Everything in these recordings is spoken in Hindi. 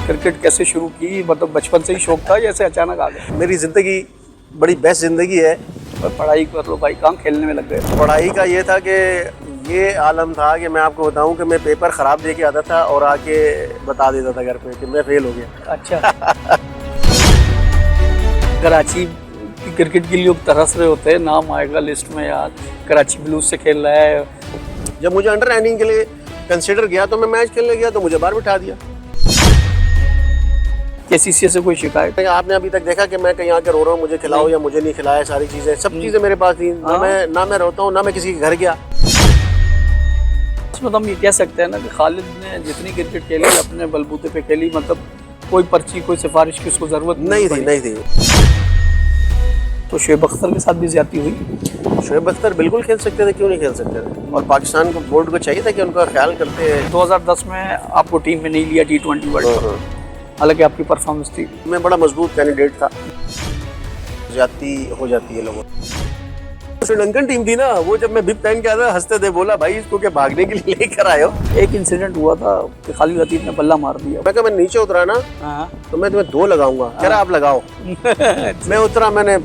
क्रिकेट कैसे शुरू की, मतलब बचपन से ही शौक था या ऐसे अचानक आ गया? मेरी ज़िंदगी बड़ी बेस्ट ज़िंदगी है। और पढ़ाई कर लो भाई, कहाँ खेलने में लग गए? पढ़ाई का ये था कि ये आलम था कि मैं आपको बताऊं कि मैं पेपर ख़राब दे के आता था और आके बता देता था घर पे कि मैं फेल हो गया। अच्छा। कराची की क्रिकेट के लिए लोग तरस रहे होते हैं, नाम आएगा लिस्ट में यार, कराची ब्लूज से खेल रहा है। जब मुझे अंडर 19 के लिए कंसिडर किया तो मैं मैच खेलने गया तो मुझे बाहर बिठा दिया। केसीसी से कोई शिकायत? आपने अभी तक देखा कि मैं कहीं आके रो रहा हूँ मुझे खिलाओ या मुझे नहीं खिलाया, सारी चीज़ें सब चीज़ें मेरे पास थी। ना मैं रोता हूँ ना मैं किसी के घर गया। इसमें तो हम ये कह सकते हैं ना कि खालिद ने जितनी क्रिकेट खेली अपने बलबूते पे खेली, मतलब कोई पर्ची कोई सिफारिश की उसको जरूरत नहीं थी। तो शुएब अख्तर के साथ भी ज्यादती हुई? शुएब अख्तर बिल्कुल खेल सकते थे, क्यों नहीं खेल सकते थे, और पाकिस्तान को बोर्ड को चाहिए था कि उनका ख्याल करते। 2010 में आपको टीम में नहीं लिया T20 वर्ल्ड कप, हालांकि आपकी परफॉर्मेंस थी। मैं बड़ा मजबूत कैंडिडेट था। ज्यादती हो जाती है लोगों। श्रीलंकन टीम थी ना, वो जब मैं बिग पहन के आया हंसते थे, बोला भाई इसको क्या भागने के लिए लेकर आए हो। एक इंसिडेंट हुआ था कि खालिद लतीफ ने बल्ला मार दिया। मैं कहा मैं नीचे उतरा ना तो मैं तुम्हें 2 लगाऊंगा। कह रहा आप लगाओ। मैं उतरा, मैंने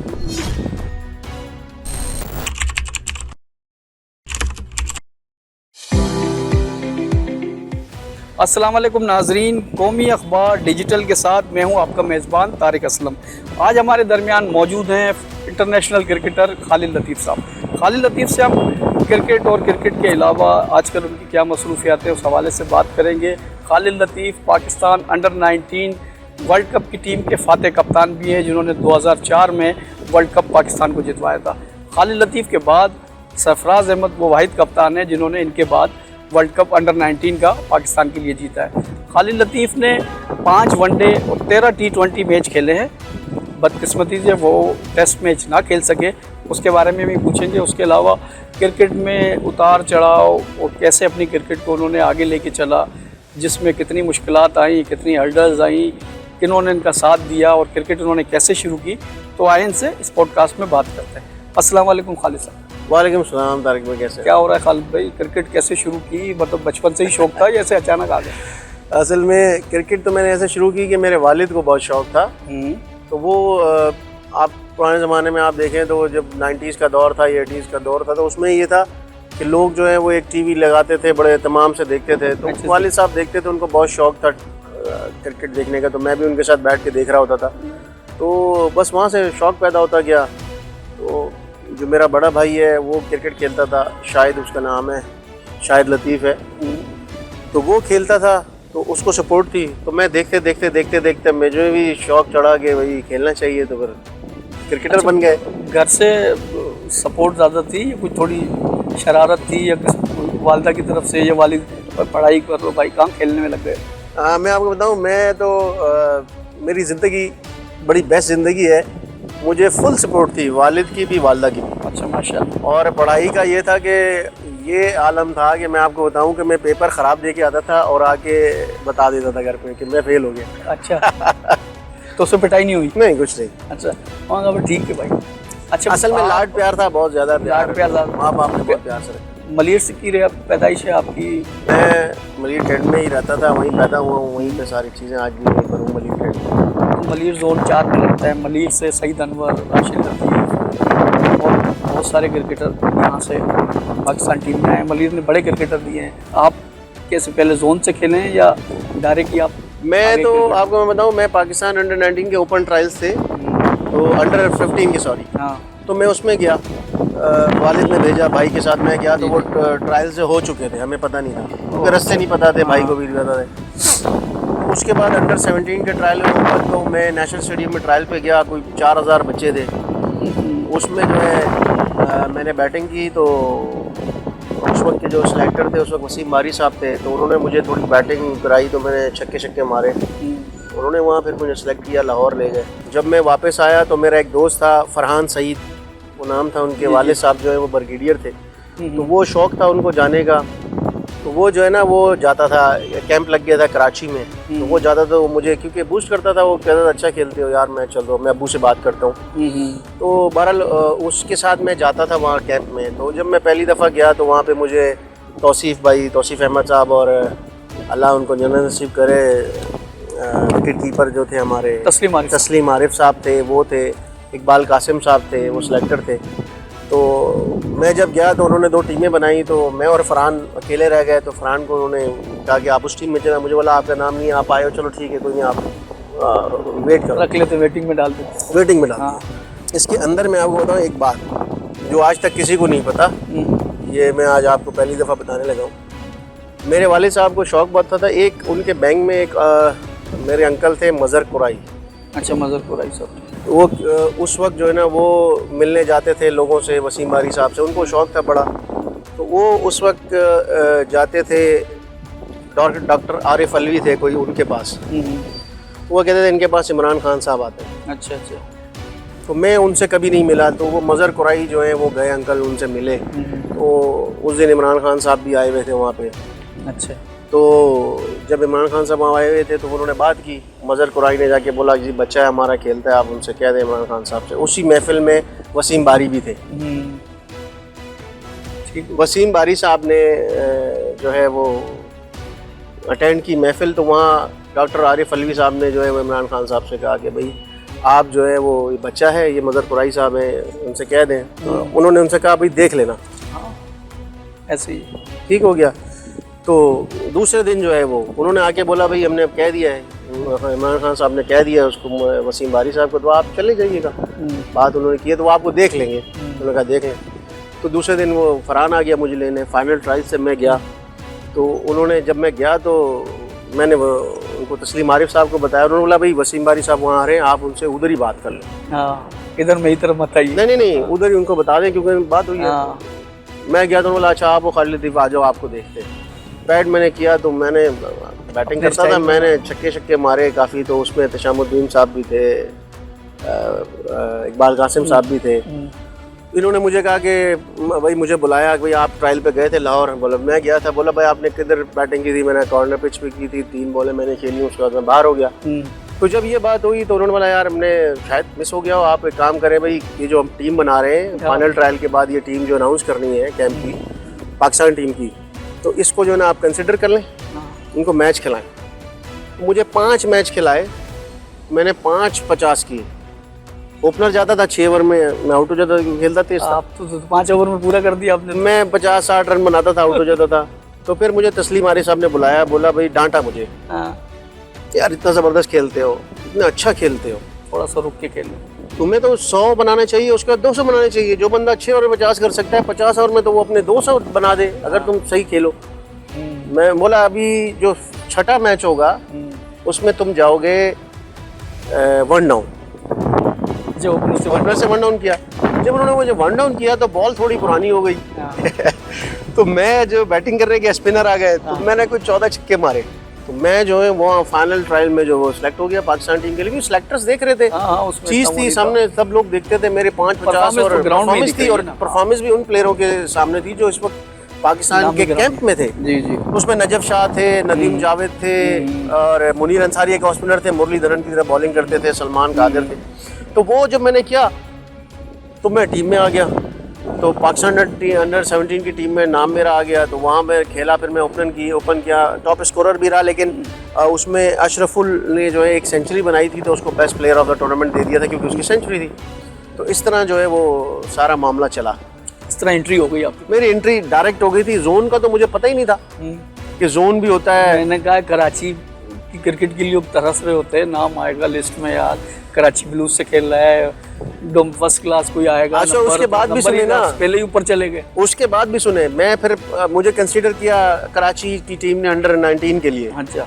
अस्सलाम वालेकुम नाजरीन, कौमी अखबार डिजिटल के साथ मैं हूं आपका मेज़बान तारिक असलम। आज हमारे दरमियान मौजूद हैं इंटरनेशनल क्रिकेटर खालिद लतीफ़ साहब। खालिद लतीफ़ से हम क्रिकेट और क्रिकेट के अलावा आजकल उनकी क्या मसरूफियात है उस हवाले से बात करेंगे। खालिद लतीफ़ पाकिस्तान अंडर 19 वर्ल्ड कप की टीम के फातह कप्तान भी हैं, जिन्होंने 2004 में वर्ल्ड कप पाकिस्तान को जितवाया था। खालिद लतीफ़ के बाद सरफराज अहमद वो वाहिद कप्तान हैं जिन्होंने इनके बाद वर्ल्ड कप अंडर 19 का पाकिस्तान के लिए जीता है। खालिद लतीफ़ ने 5 वनडे और 13 T20 मैच खेले हैं। बदकिस्मती से वो टेस्ट मैच ना खेल सके, उसके बारे में भी पूछेंगे। उसके अलावा क्रिकेट में उतार चढ़ाव और कैसे अपनी क्रिकेट को उन्होंने आगे लेके चला, जिसमें कितनी मुश्किलात आई, कितनी हर्डल्स आई, किन्होंने इनका साथ दिया और क्रिकेट उन्होंने कैसे शुरू की, तो आए इनसे इस पॉडकास्ट में बात करते हैं। अस्सलाम वालेकुम खालिद साहब। वालेकुम सलाम तारिक भाई, कैसे? क्या हो रहा है खालिद भाई? क्रिकेट कैसे शुरू की, मतलब बचपन से ही शौक था या ऐसे अचानक आ गया? असल में क्रिकेट तो मैंने ऐसे शुरू की कि मेरे वालिद को बहुत शौक था। तो वो आप पुराने ज़माने में आप देखें तो जब 90s का दौर था या 80s का दौर था, तो उसमें ये था कि लोग जो है वो एक टीवी लगाते थे, बड़े तमाम से देखते थे। तो वालिद साहब देखते थे, उनको बहुत शौक था क्रिकेट देखने का, तो मैं भी उनके साथ बैठ के देख रहा होता था। तो बस वहाँ से शौक पैदा होता गया। तो जो मेरा बड़ा भाई है वो क्रिकेट खेलता था, शाहिद उसका नाम है, शाहिद लतीफ़ है। तो वो खेलता था तो उसको सपोर्ट थी। तो मैं देखते मुझे भी शौक चढ़ा कि भाई खेलना चाहिए, तो फिर क्रिकेटर बन गए। घर से सपोर्ट ज़्यादा थी या कुछ थोड़ी शरारत थी, या वालिदा की तरफ से, या वालिद पढ़ाई कर लो भाई, कहाँ खेलने में लग गए? मैं आपको बताऊं, मैं तो मेरी ज़िंदगी बड़ी बेस्ट ज़िंदगी है। मुझे फुल सपोर्ट थी, वालिद की भी वालिदा की भी। अच्छा, माशाल्लाह। और पढ़ाई का ये था कि ये आलम था कि मैं आपको बताऊं कि मैं पेपर ख़राब दे के आता था और आके बता देता था घर पे कि मैं फेल हो गया। अच्छा। तो उससे पिटाई नहीं हुई? नहीं, कुछ नहीं। अच्छा, वहाँ ठीक है भाई। अच्छा, असल में लाड प्यार था, बहुत ज़्यादा लाड प्यार था। माँ बाप ने बहुत प्यार से रखा। मलिर से की पैदाइश है आपकी? मैं मलिर टेंट में ही रहता था, वहीं पैदा हुआ हूँ, वहीं पे सारी चीज़ें आज भी वहीं पर हूँ, मलिर टेंट में। मलिर जोन 4 में लगता है। मलिर से सईद अनवर, राशिद लतीफ़ और बहुत सारे क्रिकेटर यहाँ से पाकिस्तान टीम में आए। मलिर ने बड़े क्रिकेटर दिए हैं। आप कैसे पहले जोन से खेले हैं या डायरेक्ट ही आप? मैं तो आपको मैं बताऊँ, मैं पाकिस्तान अंडर 19 के ओपन ट्रायल्स थे, तो अंडर 15 के, सॉरी, हाँ, तो मैं उसमें गया। वालिद ने भेजा, भाई के साथ मैं गया, तो वो ट्रायल से हो चुके थे, हमें पता नहीं था क्योंकि रास्ते नहीं पता थे, भाई को भी नहीं पता थे। उसके बाद अंडर 17 के ट्रायल में तो मैं नेशनल स्टेडियम में ट्रायल पे गया, कोई 4000 बच्चे थे। उसमें जो है मैंने बैटिंग की, तो उस वक्त के जो सिलेक्टर थे उस वक्त वसीम बारी साहब थे, तो उन्होंने मुझे थोड़ी बैटिंग कराई, तो मैंने छक्के मारे। उन्होंने वहाँ फिर मुझे सेलेक्ट किया, लाहौर ले गए। जब मैं वापस आया तो मेरा एक दोस्त था फरहान सईद, वो नाम था, उनके वालिद साहब जो है वो ब्रिगेडियर थे। तो वो शौक़ था उनको जाने का, तो वो जो है ना वो जाता था, कैंप लग गया था कराची में, तो वो जाता था, वो मुझे क्योंकि बूस्ट करता था, वो कहता था अच्छा खेलते हो यार, मैं चल रहा हूँ, मैं अब्बू से बात करता हूँ। तो बहरहाल उसके साथ मैं जाता था वहाँ कैंप में। तो जब मैं पहली दफ़ा गया तो वहाँ पे मुझे तौसीफ़ अहमद साहब, और अल्लाह उनको जन्नत नसीब करे, विकेट कीपर जो थे हमारे तस्लीम आरिफ साहब थे, वो थे, इकबाल कासिम साहब थे, वो सिलेक्टर थे। तो मैं जब गया तो उन्होंने 2 टीमें बनाई, तो मैं और फरहान अकेले रह गए। तो फरहान को उन्होंने कहा कि आप उस टीम में चला। मुझे बोला आपका नाम नहीं, आप आए हो, चलो ठीक है कोई नहीं, आप वेट करो, रख लेते, वेटिंग में डाल देते। वेटिंग में डाल। हाँ। इसके अंदर मैं आपको बताऊँ एक बात जो आज तक किसी को नहीं पता, ये मैं आज आपको पहली दफ़ा बताने लगा हूँ। मेरे वालिद साहब को शौक़ बहुत था। एक उनके बैंक में एक मेरे अंकल थे मज़र कुराई। अच्छा, मज़र कुराई साहब, वो उस वक्त जो है ना वो मिलने जाते थे लोगों से, वसीम बारी साहब से, उनको शौक़ था बड़ा। तो वो उस वक्त जाते थे, डॉक्टर आरिफ अलवी थे कोई उनके पास, वो कहते थे इनके पास इमरान खान साहब आते हैं। अच्छा अच्छा। तो मैं उनसे कभी नहीं मिला। तो वो मज़र कुराई जो है वो गए, अंकल उनसे मिले। तो उस दिन इमरान खान साहब भी आए हुए थे वहाँ पे। अच्छा। तो जब इमरान खान साहब वहाँ आए हुए थे तो उन्होंने बात की। मज़र कुराई ने जाके बोला जी बच्चा है हमारा खेलता है, आप उनसे कह दें इमरान खान साहब से। उसी महफिल में वसीम बारी भी थे। वसीम बारी साहब ने जो है वो अटेंड की महफिल। तो वहाँ डॉक्टर आरिफ अलवी साहब ने जो है वो इमरान खान साहब से कहा कि भाई आप जो है वो ये बच्चा है, ये मज़र कुराई साहब है, उनसे कह दें। तो उन्होंने उनसे कहा भाई देख लेना। हाँ, ऐसे ही ठीक हो गया। तो दूसरे दिन जो है वो उन्होंने आके बोला भाई हमने अब कह दिया है, इमरान खान साहब ने कह दिया है उसको वसीम बारी साहब को, तो आप चले जाइएगा। बात उन्होंने की है तो वो आपको देख लेंगे। उन्होंने कहा देख लें। तो दूसरे दिन वो फरहान आ गया मुझे लेने। फाइनल ट्रायल से मैं गया। तो उन्होंने जब मैं गया तो मैंने उनको तस्लीम आरिफ साहब को बताया। उन्होंने बोला भाई वसीम बारी साहब वहाँ आ रहे हैं, आप उनसे उधर ही बात कर लें। हाँ, इधर मेरी तरफ मत आइए। नहीं, उधर ही उनको बता दें क्योंकि बात हुई है। मैं गया तो बोला अच्छा आप वो खालिद लतीफ़ आ जाओ, आपको देखते हैं। बैट मैंने किया तो मैंने बैटिंग करता था, मैंने छक्के मारे काफ़ी। तो उसमें तशामुद्दीन साहब भी थे, इकबाल कासिम साहब भी थे। इन्होंने मुझे कहा कि भाई मुझे बुलाया कि भाई आप ट्रायल पे गए थे लाहौर। बोला मैं गया था। बोला भाई आपने किधर बैटिंग की थी? मैंने कॉर्नर पिच पे की थी, 3 बॉलें मैंने खेली, उसके बाद मैं बाहर हो गया। तो जब ये बात हुई तो उन्होंने बोला यार हमने शायद मिस हो गया हो, आप एक काम करें भाई ये जो हम टीम बना रहे हैं फाइनल ट्रायल के बाद, ये टीम जो अनाउंस करनी है कैंप की, पाकिस्तान टीम की, तो इसको जो है ना आप कंसिडर कर लें, इनको मैच खिलाएं। मुझे 5 मैच खिलाए, मैंने 5 50 किए। ओपनर जाता था 6 ओवर में, मैं आउट हो जाता था, खेलता तेज था। आप तो 5 ओवर में पूरा कर दिया आपने। मैं 50-60 रन बनाता था, आउट हो जाता था। तो फिर मुझे तस्लीम आरिफ साहब ने बुलाया, बोला भाई डांटा मुझे, यार इतना ज़बरदस्त खेलते हो, इतना अच्छा खेलते हो, थोड़ा सा रुक के खेलो। तुम्हें तो 100 बनाने चाहिए, उसके बाद 200 बनाने चाहिए। जो बंदा 6 ओवर में 50 कर सकता है, 50 ओवर में तो वो अपने 200 बना दे अगर तुम सही खेलो। मैं बोला अभी जो 6ठा मैच होगा उसमें तुम जाओगे 1 डाउन। जो ओपनर से 1 डाउन किया। जब उन्होंने मुझे 1 डाउन किया तो बॉल थोड़ी पुरानी हो गई। तो मैं जो बैटिंग कर रहे के स्पिनर आ गए, तो मैंने कुछ 14 छक्के मारे। तो मैं जो है वो फाइनल ट्रायल में जो वो सिलेक्ट हो गया पाकिस्तान टीम के लिए। सिलेक्टर्स देख रहे थे, चीज़ थी सामने, सब लोग देखते थे। मेरे 5-50 और परफॉर्मेंस थी, और परफॉर्मेंस भी उन प्लेयरों के सामने थी जो इस वक्त पाकिस्तान के कैंप में थे। जी। उसमें नजफ शाह थे, नदीम जावेद थे, और मुनीर अंसारी एक स्पिनर थे, मुरलीधरन की तरह बॉलिंग करते थे, सलमान कादिर थे। तो वो जब मैंने किया तो मैं टीम में आ गया। तो पाकिस्तान अंडर 17 की टीम में नाम मेरा आ गया। तो वहाँ मैं खेला, फिर मैं ओपन किया, टॉप स्कोरर भी रहा। लेकिन उसमें अशरफुल ने जो है एक सेंचुरी बनाई थी तो उसको best player of the tournament दे दिया था क्योंकि उसकी सेंचुरी थी। तो इस तरह जो है वो सारा मामला चला। इस तरह एंट्री हो गई आपकी? मेरी एंट्री डायरेक्ट हो गई थी। जोन का तो मुझे पता ही नहीं था कि जोन भी होता है। मैंने कहा कराची की क्रिकेट के लिए लोग तरस रहे होते हैं, नाम आएगा लिस्ट में यार, कराची ब्लूज से खेल रहा है, फर्स्ट क्लास कोई आएगा। अच्छा, उसके बाद भी सुने ना, पहले ही ऊपर चले गए। उसके बाद भी सुने। मैं फिर मुझे कंसीडर किया कराची की टीम ने अंडर 19 के लिए। अच्छा,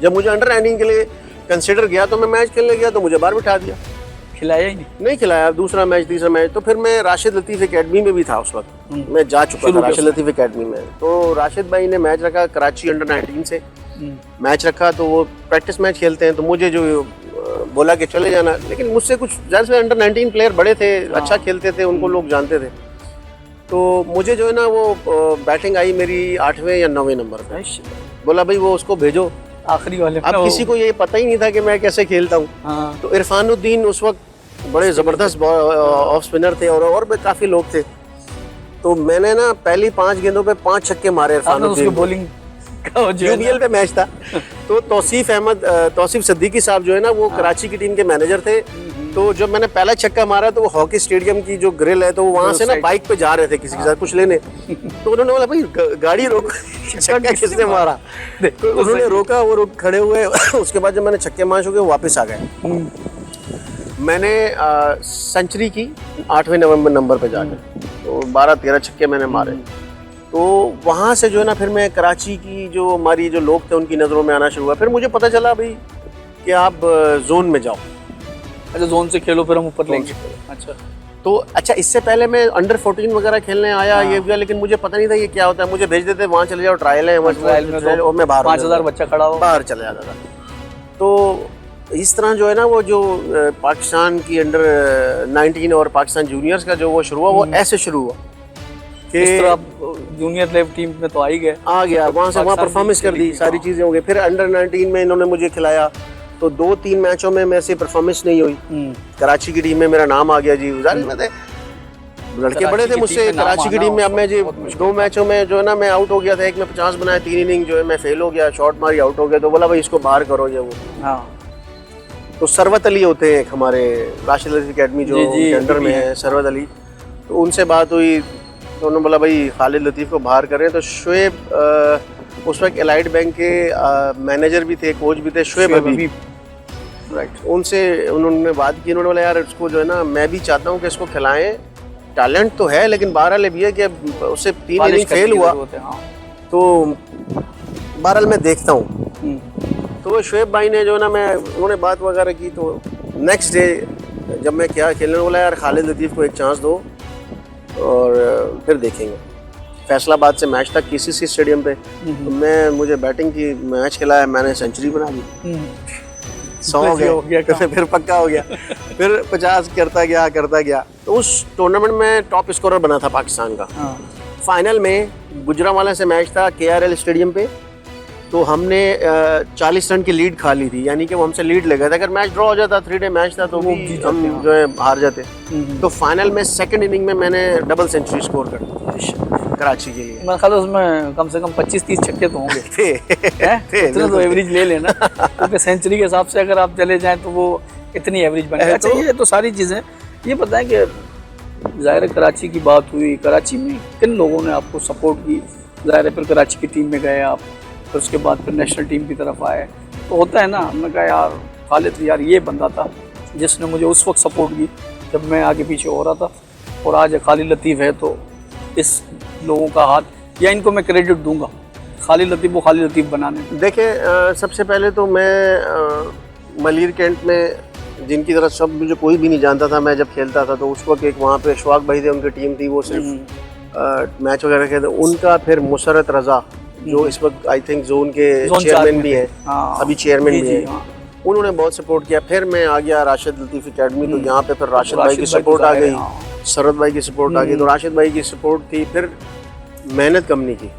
जब मुझे अंडर 19 के लिए कंसीडर किया तो मैं मैच खेलने गया तो मुझे बाहर बिठा दिया, खिलाया ही नहीं खिलाया। दूसरा मैच, तीसरा मैच। तो फिर मैं राशिद लतीफ़ एकेडमी में भी था उस वक्त, मैं जा चुका था राशिद लतीफ़ एकेडमी में। तो राशिद भाई ने मैच रखा कराची अंडर 19 से, मैच रखा। तो वो प्रैक्टिस मैच खेलते हैं, तो मुझे जो बोला कि चले जाना। लेकिन मुझसे कुछ ज़्यादा से अंडर 19 प्लेयर बड़े थे, अच्छा खेलते थे, उनको लोग जानते थे। तो मुझे जो है ना वो बैटिंग आई मेरी 8वें या 9वें नंबर पे। बोला भाई वो उसको भेजो आखिरी वाले। अब किसी को ये पता ही नहीं था कि मैं कैसे खेलता हूँ। तो इरफानुद्दीन उस वक्त बड़े ज़बरदस्त ऑफ स्पिनर थे, और भी काफ़ी लोग थे। तो मैंने ना पहली 5 गेंदों पे 5 छक्के मारे इरफानुद्दीन। बॉलिंग यूबीएल पे मैच था। तो तौसीफ सिद्दीकी साहब जो है ना वो कराची की टीम के मैनेजर थे। तो जब मैंने पहला छक्का मारा तो वो हॉकी स्टेडियम की जो ग्रिल है तो वहां से ना बाइक पे जा रहे थे किसी के साथ कुछ लेने, तो उन्होंने बोला भाई गाड़ी रोको, छक्का किसने मारा? तो उन्होंने रोका, वो खड़े हुए। उसके बाद जब मैंने छक्के मार चुके वापस आ गए। मैंने सेंचुरी की 8वें नंबर पे जाकर, तो 12-13 छक्के मैंने मारे। तो वहाँ से जो है ना फिर मैं कराची की जो हमारी जो लोग थे उनकी नज़रों में आना शुरू हुआ। फिर मुझे पता चला भाई कि आप जोन में जाओ। अच्छा, जोन से खेलो फिर हम ऊपर लेंगे। अच्छा, तो अच्छा, इससे पहले मैं अंडर 14 वगैरह खेलने आया ये भी, लेकिन मुझे पता नहीं था ये क्या होता है। मुझे भेज देते वहाँ चले जाओ, ट्रायल है, ट्रायल में तो और मैं बाहर 5000 बच्चा खड़ा हो, बाहर चले जाता था। तो इस तरह जो है ना वो जो पाकिस्तान की अंडर 19 और पाकिस्तान जूनियर्स का जो वो शुरू हुआ, वो ऐसे शुरू हुआ कि इस तरह जूनियर लेवल टीम में तो आ ही गए, आ गया वहाँ से, वहाँ परफॉर्मेंस कर दी, सारी चीज़ें हो गई। फिर अंडर 19 में इन्होंने मुझे खिलाया, तो 2-3 मैचों में मेरे से परफॉर्मेंस नहीं हुई। कराची की टीम में मेरा नाम आ गया जी, जाहिर में थे लड़के बड़े थे मुझसे कराची की टीम में। अब मैं जी 2 मैचों में जो है ना मैं आउट हो गया था। एक में 50 बनाया, 3 इनिंग जो है मैं फेल हो गया, शॉट मारी आउट हो गया। तो बोला भाई इसको बाहर करो ये वो। तो सरवत अली होते हैं एक हमारे राशिद अली अकेडमी जो अंडर में है, सरवत अली, तो उनसे बात हुई तो उन्होंने बोला भाई खालिद लतीफ़ को बाहर करें। तो शुएब उस वक्त एलाइड बैंक के मैनेजर भी थे, कोच भी थे, शुएब हबीब, राइट। उनसे उन्होंने बात की, उन्होंने बोला यार इसको जो है ना मैं भी चाहता हूँ कि इसको खिलाएं, टैलेंट तो है लेकिन बहरहाल भी है कि उससे 3 इनिंग फेल हुआ, तो बहरहाल मैं देखता हूँ। तो शुएब भाई ने जो ना उन्होंने बात वगैरह की। तो नेक्स्ट डे जब मैं क्या खेलने बोला यार खालिद लतीफ़ को एक चांस दो और फिर देखेंगे। फैसलाबाद से मैच था KCC स्टेडियम पे, तो मुझे बैटिंग की, मैच खिलाया, मैंने सेंचुरी बना ली, 100 हो गया, फिर पक्का हो गया। फिर 50 करता गया। तो उस टूर्नामेंट में टॉप स्कोरर बना था पाकिस्तान का। फाइनल में गुजरांवाला से मैच था KRL स्टेडियम पे, तो हमने 40 रन की लीड खा ली थी, यानी कि वो हमसे लीड ले गए थे। अगर मैच ड्रॉ हो जाता, 3 डे मैच था, तो हम जो है हार जाते। तो फाइनल में सेकंड इनिंग में मैंने डबल सेंचुरी स्कोर कर दी कराची के लिए। मेरे ख्याल उसमें कम से कम 25-30 छक्के तो होंगे थे इतना तो एवरेज ले लेना, क्योंकि सेंचुरी के हिसाब से अगर आप चले जाएं तो वो इतनी एवरेज बन गई। अच्छा, ये तो सारी चीज़ें ये बताएं कि ज़ाहिर कराची की बात हुई, कराची में किन लोगों ने आपको सपोर्ट की? ज़ाहिर फिर कराची की टीम में गए आप, फिर उसके बाद फिर नेशनल टीम की तरफ आए, तो होता है ना, हमने कहा यार खालिद यार ये बंदा था जिसने मुझे उस वक्त सपोर्ट की जब मैं आगे पीछे हो रहा था, और आज खालिद लतीफ़ है। तो इस लोगों का हाथ, या इनको मैं क्रेडिट दूंगा खालिद लतीफ़ को खालिद लतीफ़ बनाने में। देखिए सबसे पहले तो मैं मलिर कैंट में जिनकी तरह सब मुझे कोई भी नहीं जानता था, मैं जब खेलता था तो उस वक्त एक वहाँ पे अशफाक भाई थे, उनकी टीम थी, वो सिर्फ मैच वगैरह खेलते। उनका फिर मुसरत रज़ा जो इस वक्त आई थिंक जोन के चेयरमैन भी हैं, अभी चेयरमैन भी हैं, उन्होंने बहुत सपोर्ट किया। फिर मैं आ गया राशिद लतीफ़ अकेडमी, तो यहाँ पे फिर राशिद भाई की सपोर्ट आ गई, सरद भाई की सपोर्ट आ गई, तो राशिद भाई की सपोर्ट थी। फिर मेहनत कम नहीं की।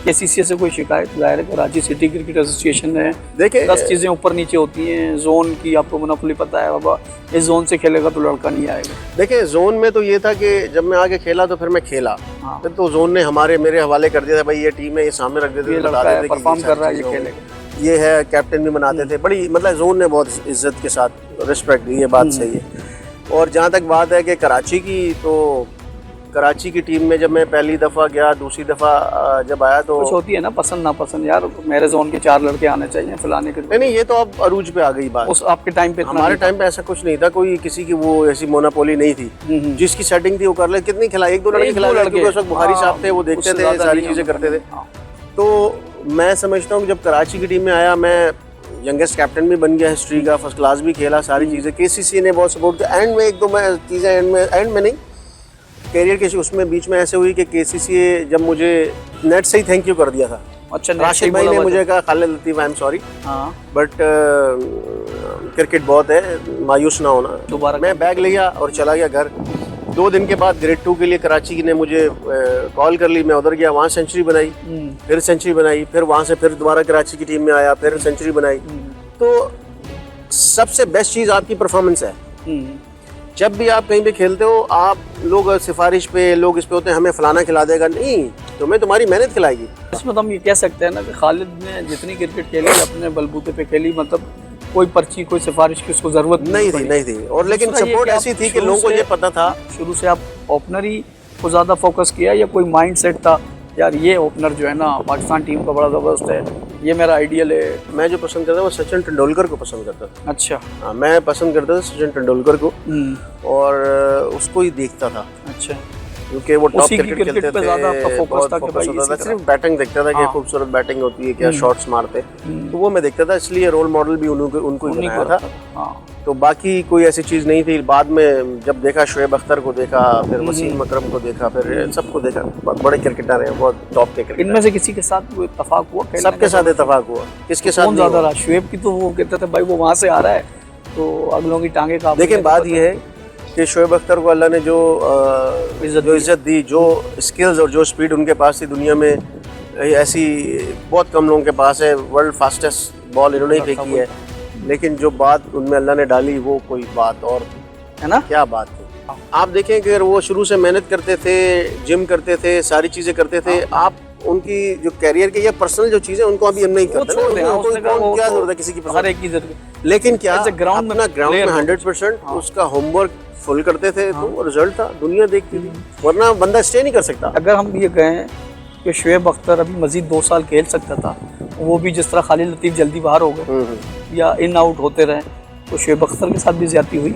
KCC से कोई शिकायत? ज़ाहिर है कराची सिटी क्रिकेट एसोसिएशन है, देखिए 10 चीज़ें ऊपर नीचे होती हैं। जोन की आपको मोनोपोली पता है, बाबा इस जोन से खेलेगा तो लड़का नहीं आएगा। देखिए जोन में तो ये था कि जब मैं आगे खेला तो फिर मैं खेला, फिर तो जोन ने मेरे हवाले कर दिया था, भाई ये टीम है, ये सामने रख देते थे, परफॉर्म कर रहा है, ये खेलेगा, ये है, कैप्टन भी बनाते थे। बड़ी मतलब जोन ने बहुत इज्जत के साथ रिस्पेक्ट दी, ये बात सही है। और जहाँ तक बात है कि कराची की, तो कराची की टीम में जब मैं पहली दफ़ा गया, दूसरी दफ़ा जब आया तो कुछ होती है ना पसंद नापसंद, यार मेरे जोन के 4 लड़के आने चाहिए फलाने के। नहीं, ये तो अब अरूज पे आ गई बात। उस आपके टाइम पे? हमारे टाइम पे ऐसा कुछ नहीं था, कोई किसी की वो ऐसी मोनोपोली नहीं थी। जिसकी सेटिंग थी वो कर ले, कितनी खिला, 1-2 लड़के खिला, क्योंकि उस वक्त बुखारी साहब थे, वो देखते थे, सारी चीज़ें करते थे। तो मैं समझता हूँ कि जब कराची की टीम में आया, मैं यंगेस्ट कैप्टन भी बन गया हिस्ट्री का, फर्स्ट क्लास भी खेला, सारी चीज़ें। KCC ने बहुत सपोर्ट किया। एंड में 1-2 चीज़ें एंड में नहीं, कैरियर के उसमें बीच में ऐसे हुई कि KCC जब मुझे नेट से ही थैंक यू कर दिया था। अच्छा, राशिद भाई ने मुझे कहा Khalid Latif I am sorry, but cricket बहुत है, मायूस ना होना। दोबारा मैं बैग लिया और चला गया घर। 2 दिन के बाद ग्रेड 2 के लिए कराची ने मुझे कॉल कर ली, मैं उधर गया, वहाँ सेंचुरी बनाई, फिर सेंचुरी बनाई, फिर वहाँ से फिर दोबारा कराची की टीम में आया, फिर सेंचुरी बनाई। तो सबसे बेस्ट चीज़ आपकी परफॉर्मेंस है। जब भी आप कहीं पे खेलते हो, आप लोग सिफारिश पे, लोग इस पे होते हैं हमें फलाना खिला देगा, नहीं, तुम्हें तुम्हारी मेहनत खिलाएगी। इसमें तो हम ये कह सकते हैं ना कि खालिद ने जितनी क्रिकेट खेली अपने बलबूते पे खेली, मतलब कोई पर्ची कोई सिफारिश की उसको जरूरत नहीं थी। और लेकिन दूसरा ये सपोर्ट कि आप ऐसी थी कि शुरू लोगों को से- ये पता था। शुरू से आप ओपनर ही को ज़्यादा फोकस किया या कोई माइंड सेट था यार ये ओपनर जो है ना पाकिस्तान टीम का बड़ा ज़बरदस्त है, ये मेरा आइडियल है? मैं जो पसंद करता था वो सचिन तेंदुलकर को पसंद करता था। अच्छा। हाँ, मैं पसंद करता था सचिन तेंदुलकर को और उसको ही देखता था, अच्छा, क्योंकि वो टॉप उसी की क्रिकेट खेलते क्रिकेट पे थे, ज़्यादा आपका फोकस बहुत था कि फोकस भाई होता इसी था। तरह। सिर्फ बैटिंग देखता था कि हाँ। खूबसूरत बैटिंग होती है, क्या शॉट्स मारते, तो वो मैं देखता था, इसलिए रोल मॉडल भी उनको ही उन्हीं बनाया को था। रखा था। हाँ। तो बाकी कोई ऐसी चीज़ नहीं थी। बाद में जब देखा शोएब अख्तर को देखा, फिर वसीम अकरम को देखा, फिर सबको देखा, बहुत बड़े क्रिकेटर हैं, बहुत टॉप के क्रिकेटर। इनमें से किसी के साथ कोई इत्तेफाक हुआ? खेलने सबके का? साथ इत्तेफाक हुआ, किसके साथ कौन नहीं ज़्यादा हुआ? रहा? शुएब की तो वो कहते थे भाई वो वहाँ से आ रहा है तो अगलों की टांगे का। लेकिन बात यह है कि शोएब अख्तर को अल्लाह ने जो इज़्ज़त दी, जो स्किल्स और जो स्पीड उनके पास थी, दुनिया में ऐसी बहुत कम लोगों के पास है। वर्ल्ड फास्टेस्ट बॉल इन्होंने ही फेंकी है, लेकिन जो बात उनमें अल्लाह ने डाली वो कोई बात और थी, है ना? क्या बात थी। आप देखें कि अगर वो शुरू से मेहनत करते थे, जिम करते थे, सारी चीज़ें करते थे, आप उनकी जो कैरियर के या पर्सनल जो चीज़ें उनको अभी हम नहीं करते ना, उनको क्या जरूरत है किसी की हर एक की जरूरत। लेकिन क्या As a ground अपना में ग्राउंड में player 100% उसका होमवर्क फुल करते थे, तो रिजल्ट था, दुनिया देखती थी, वरना बंदा स्टे नहीं कर सकता। अगर हम ये कहें कि शुएब अख्तर अभी मजीद 2 साल खेल सकता था, वो भी जिस तरह खालिद लतीफ़ जल्दी बाहर हो गए या इन आउट होते रहे, तो शुएब अख्तर के साथ भी ज्यादती हुई।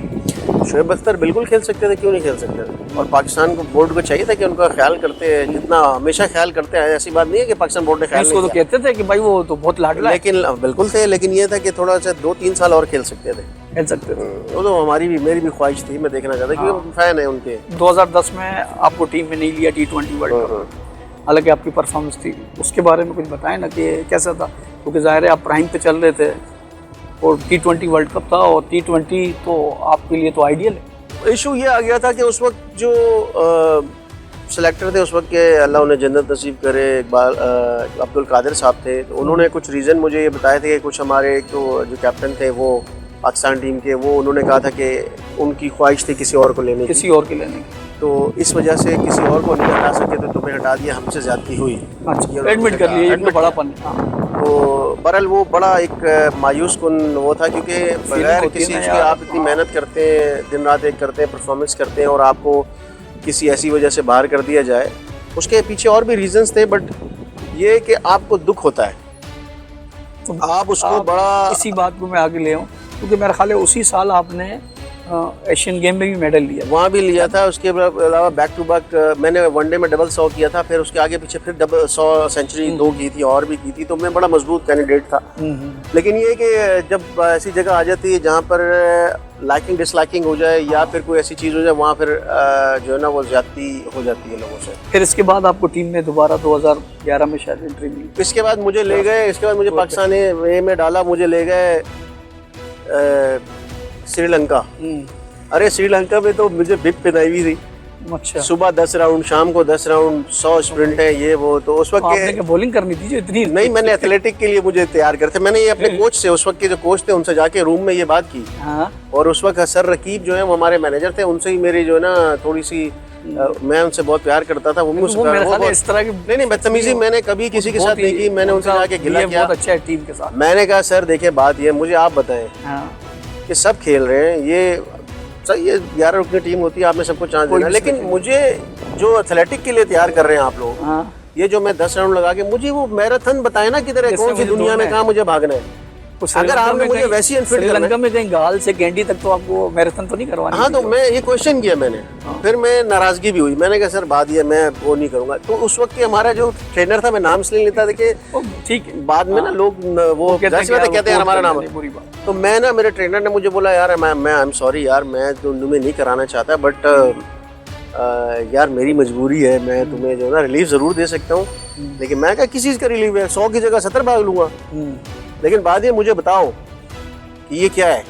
शोएब अख्तर बिल्कुल खेल सकते थे, क्यों नहीं खेल सकते थे? और पाकिस्तान को बोर्ड को चाहिए था कि उनका ख्याल करते हैं, जितना हमेशा ख्याल करते हैं। ऐसी बात नहीं है कि पाकिस्तान बोर्ड ने ख्याल इसको तो नहीं किया, कहते थे कि भाई वो तो बहुत लाडला है, लेकिन बिल्कुल थे। लेकिन ये था कि थोड़ा सा 2-3 साल और खेल सकते थे। खेल सकते थे। वो तो मेरी भी ख्वाहिश थी, मैं देखना चाहता क्योंकि फैन है उनके। 2010 में आपको टीम में नहीं लिया T20 वर्ल्ड कप, हालांकि आपकी परफॉर्मेंस थी, उसके बारे में कुछ बताएं ना कि कैसा था? क्योंकि जाहिर है आप प्राइम पे चल रहे थे और T20 वर्ल्ड कप था, और T20 तो आपके लिए तो आइडियल है। इशू ये आ गया था कि उस वक्त जो सिलेक्टर थे उस वक्त के, अल्लाह उन्हें जन्नत नसीब करे, इकबाल अब्दुल कादिर साहब थे, तो उन्होंने कुछ रीज़न मुझे ये बताए थे कि कुछ हमारे तो जो कैप्टन थे वो पाकिस्तान टीम के, वो उन्होंने कहा था कि उनकी ख्वाहिश थी किसी और को लेने की, किसी और के लेने की। तो इस वजह से किसी और को नहीं हटा सके तो तुम्हें हटा दिया, हमसे ज्यादती हुई। अच्छा, एडमिट कर लिए, ये बड़ापन। तो बहरहाल वो बड़ा एक मायूस कुन वो था, क्योंकि बगैर किसी चीज़ के आप इतनी मेहनत करते हैं, दिन रात एक करते हैं, परफॉर्मेंस करते हैं, और आपको किसी ऐसी वजह से बाहर कर दिया जाए। उसके पीछे और भी रीजंस थे, बट ये कि आपको दुख होता है, तो आप उसको बड़ा। इसी बात को मैं आगे ले आऊँ, क्योंकि मेरा ख्याल है उसी साल आपने एशियन गेम में भी मेडल लिया, वहाँ भी लिया था। उसके अलावा बैक टू बैक मैंने वनडे में डबल 100 किया था, फिर उसके आगे पीछे फिर डबल 100 सेंचुरी 2 की थी और भी की थी, तो मैं बड़ा मजबूत कैंडिडेट था। लेकिन ये कि जब ऐसी जगह आ जाती है जहाँ पर लाइकिंग डिसलाइकिंग हो जाए या फिर कोई ऐसी चीज़ हो जाए, वहाँ फिर जो है ना वो ज्यादती हो जाती है लोगों से। फिर इसके बाद आपको टीम में दोबारा 2011 में शायद एंट्री मिली। इसके बाद मुझे ले गए, इसके बाद मुझे पाकिस्तान ए में डाला, मुझे ले गए श्रीलंका। अरे श्रीलंका में तो मुझे बिप पिनाई हुई थी। अच्छा, सुबह 10 राउंड, शाम को 10 राउंड, 100 स्प्रिंट है, ये वो। तो उस वक्त आपने क्या बॉलिंग करनी थी जो इतनी? नहीं, मैंने एथलेटिक के लिए मुझे तैयार करते, मैंने ये अपने कोच से, उस वक्त के जो कोच थे उनसे जाके रूम में ये बात की। हाँ। और उस वक्त सर रकीब जो है वो हमारे मैनेजर थे, उनसे ही मेरी जो है ना थोड़ी सी मैं उनसे बहुत प्यार करता था। वो मुझसे इस तरह की नहीं बदतमीजी मैंने कभी किसी के साथ नहीं की। मैंने उनसे जाके गिला किया, बहुत अच्छा है टीम के साथ। मैंने कहा सर देखिए बात ये, मुझे आप बताएं कि सब खेल रहे हैं, ये 11 रुकनी टीम होती है, आपने सबको चांस देना, लेकिन मुझे जो एथलेटिक के लिए तैयार कर रहे हैं आप लोग, ये जो मैं 10 राउंड लगा के, मुझे वो मैराथन बताए ना किधर है, कौन सी दुनिया में कहाँ मुझे भागना है। अगर आपने मुझे वैसी अनफिट श्रीलंका में कहीं गाल से कैंडी तक तो आपको मैराथन तो नहीं करवाना। हाँ, तो मैं ये क्वेश्चन किया मैंने, फिर मैं नाराजगी भी हुई, मैंने कहा सर बात ये मैं वो नहीं करूंगा। तो उस वक्त के हमारा जो ट्रेनर था, मैं नाम इसलिए लेता, देखिए ठीक है, बाद में ना लोग वो कहते हैं हमारा नाम, तो मैं ना, मेरे ट्रेनर ने मुझे बोला यार मैं आई एम सॉरी यार, मैं तो तुम्हें नहीं कराना चाहता, बट यार मेरी मजबूरी है, मैं तुम्हें जो है ना रिलीफ जरूर दे सकता हूँ। लेकिन मैं क्या किस चीज़ का रिलीफ है, 100 की जगह 70 भाग लूंगा। लेकिन बाद में मुझे बताओ कि ये क्या है।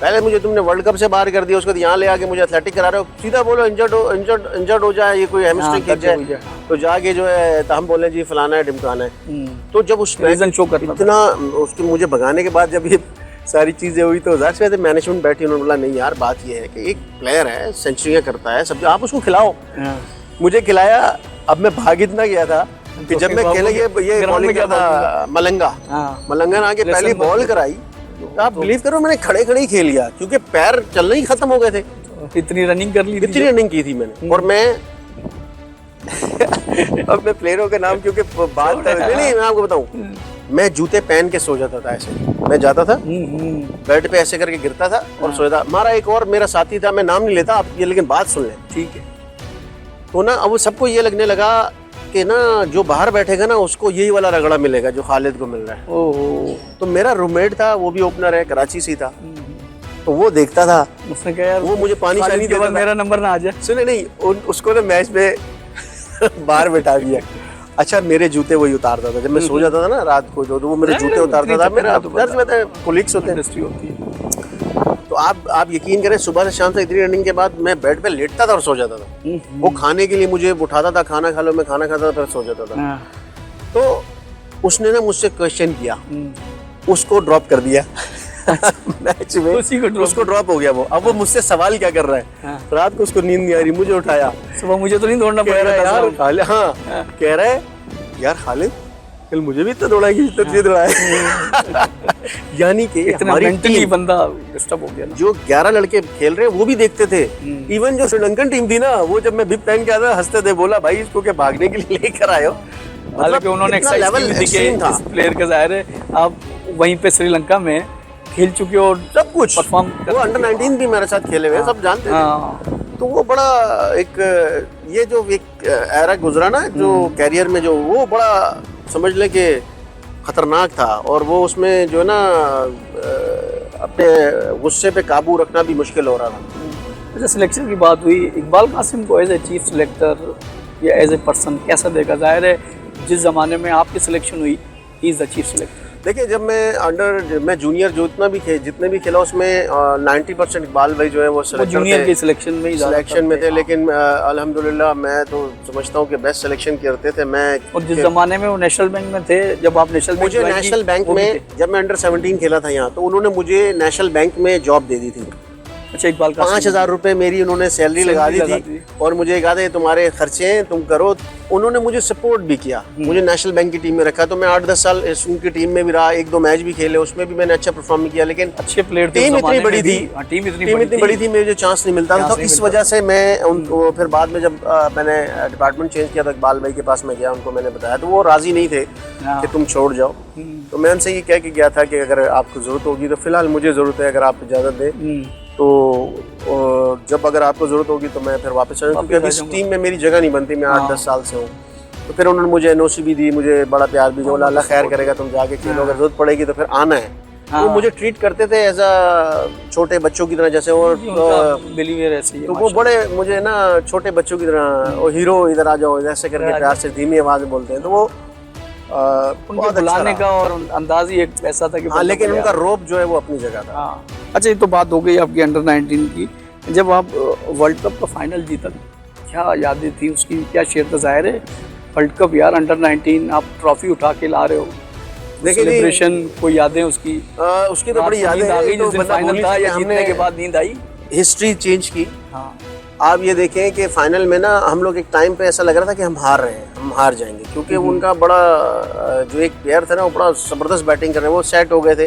पहले मुझे तुमने वर्ल्ड कप से बाहर कर दिया, उसके बाद यहाँ ले आके मुझे एथलेटिक करा रहे हो, सीधा बोलो इंजर्ड हो जाए, ये कोई हेमस्ट्रिंग खिंच जाए, तो जाके जो है तो हम बोले जी फलाना है ढिमकाना है। तो जब उस रीजन शो करना इतना उसके मुझे भगाने के बाद जब ये सारी चीजें हुई तो जाहिर सी बात है मैनेजमेंट बैठी, उन्होंने बोला नहीं यार बात ये है कि एक प्लेयर है, सेंचुरियां करता है सब, आप उसको खिलाओ। मुझे खिलाया। अब मैं भाग इतना गया था कि जब मैं खेले ये बॉलिंग किया था मलंगा, मलंगा ने आके पहली बॉल कराई तो आप बिलीव करो मैंने खड़े खड़े ही खेल लिया क्योंकि पैर चलने ही खत्म हो गए थे। इतनी रनिंग कर ली, इतनी रनिंग की थी मैंने। और मैं अब मैं प्लेयरों के नाम क्योंकि बात नहीं मैं आपको बताऊं, मैं जूते पहन के सो जाता था ऐसे, मैं जाता था बेड पे ऐसे करके गिरता था और सोता। हमारा एक और मेरा साथी था, मैं नाम नहीं लेता आप ये, लेकिन बात सुन लें ठीक है। तो ना अब सबको ये लगने लगा कि ना जो बाहर बैठेगा ना उसको यही वाला रगड़ा मिलेगा जो खालिद को मिल रहा है। ओहो। तो मेरा रूममेट था, वो भी ओपनर है, कराची से था, तो वो देखता था, उसने कहा यार वो मुझे पानी शानी देता था, मेरा नंबर ना आ जाए। सुने नहीं उसको ना मैच में बाहर बैठा दिया। अच्छा मेरे जूते वही उतारता था जब मैं सो जाता था ना रात को, तो वो मेरे जूते उतारता था। मेरा कोलिग्स होते हैं, होती है। तो आप यकीन करें सुबह से शाम से इतनी रनिंग के बाद मैं बेड पे लेटता था और सो जाता था। वो खाने के लिए मुझे उठाता था, खाना खा लो, मैं खाना खाता था फिर सो जाता था। तो उसने ना मुझसे क्वेश्चन किया, उसको ड्रॉप कर दिया मैच में, उसको ड्रॉप हो गया वो। अब वो मुझसे सवाल क्या कर रहा है, रात को उसको नींद नहीं आ रही, मुझे उठाया, सुबह मुझे तो नहीं दौड़ना पड़ेगा यार। हाँ कह रहा है यार खालिद कल मुझे भी इतना दौड़ा कि जितना तुझे दौड़ाया। यानी कि इतना मेंटली बंदा डिस्टर्ब हो गया ना। जो 11 लड़के खेल रहे हैं वो भी देखते थे। इवन जो श्रीलंकन टीम थी ना, वो जब मैं बिप पहन के आया था हंसते थे, बोला भाई इसको क्या भागने के लिए लेकर आए हो। मतलब उन्होंने इस प्लेयर का जाहिर है आप वहीं पे श्रीलंका में खेल चुके हो, सब कुछ परफॉर्म। वो अंडर 19 भी मेरे साथ खेले हुए हैं, सब जानते थे। तो वो बड़ा एक ये जो एक एरा गुजरा ना जो कैरियर में, जो वो बड़ा समझ ले कि खतरनाक था। और वो उसमें जो है ना अपने गुस्से पे काबू रखना भी मुश्किल हो रहा था। अच्छा सिलेक्शन की बात हुई, इकबाल कासिम को एज ए चीफ सिलेक्टर या एज ए पर्सन कैसा देखा? जाहिर है जिस ज़माने में आपकी सिलेक्शन हुई he is the chief selector. देखिए जब मैं जूनियर जितने भी खेला उसमें 90% इकबाल भाई जो है वो जूनियर की सिलेक्शन में थे। लेकिन अल्हम्दुलिल्लाह मैं तो समझता हूँ कि बेस्ट सिलेक्शन करते थे। मैं और जिस जमाने में वो नेशनल बैंक में थे, जब आप नेशनल बैंक में जब मैं अंडर 17 खेला था यहाँ, तो उन्होंने मुझे नेशनल बैंक में जॉब दे दी थी। अच्छा इकबाल 5,000 रुपए मेरी उन्होंने सैलरी लगा दी थी और मुझे कहा था तुम्हारे खर्चे हैं तुम करो। उन्होंने मुझे सपोर्ट भी किया, मुझे नेशनल बैंक की टीम में रखा। तो मैं 8-10 साल उनकी टीम में भी रहा, 1-2 मैच भी खेले, उसमें भी मैंने अच्छा परफॉर्म किया। लेकिन अच्छे प्लेयर थे, टीम इतनी बड़ी थी, टीम इतनी बड़ी थी, मुझे चांस नहीं मिलता था। तो इस वजह से मैं उनको फिर बाद में जब मैंने डिपार्टमेंट चेंज किया तो इकबाल भाई के पास मैं गया, उनको मैंने बताया तो वो राजी नहीं थे कि तुम छोड़ जाओ। तो मैं उनसे ये कह के गया था कि अगर आपको जरूरत होगी तो फिलहाल मुझे जरूरत है, अगर आप इजाज़त दें तो जब अगर आपको जरूरत होगी तो मैं फिर वापस आ जाऊँगा, क्योंकि इस टीम में मेरी जगह नहीं बनती, मैं 8-10 साल से हूँ। तो फिर उन्होंने मुझे एनओसी भी दी, मुझे बड़ा प्यार भी, जो अल्लाह खैर करेगा तुम जाके खेलो, अगर जरूरत पड़ेगी तो फिर आना है। वो मुझे ट्रीट करते थे एज अ छोटे बच्चों की तरह, जैसे वो तो वो बड़े मुझे ना छोटे बच्चों की तरह, वो हीरो इधर आ जाओ ऐसे करके प्यार से धीमी आवाज में बोलते हैं। तो वो उनको बुलाने का और अंदाज ही एक ऐसा था कि हाँ, लेकिन उनका रोब जो है वो अपनी जगह था। अच्छा ये तो बात हो गई आपकी अंडर 19 की। जब आप वर्ल्ड कप का फाइनल जीता, क्या यादें थी उसकी, क्या शेयर था? जाहिर है वर्ल्ड कप यार, अंडर 19 आप ट्रॉफी उठा के ला रहे हो, सेलिब्रेशन, कोई यादें उसकी? उसकी तो बड़ी यादें आ गई, जिस दिन फाइनल था या जीतने के बाद नींद आई? हिस्ट्री चेंज की। हाँ आप ये देखें कि फाइनल में ना हम लोग एक टाइम पे ऐसा लग रहा था कि हम हार रहे हैं, हम हार जाएंगे, क्योंकि उनका बड़ा जो एक प्लेयर था ना वो बड़ा जबरदस्त बैटिंग कर रहे हैं, वो सेट हो गए थे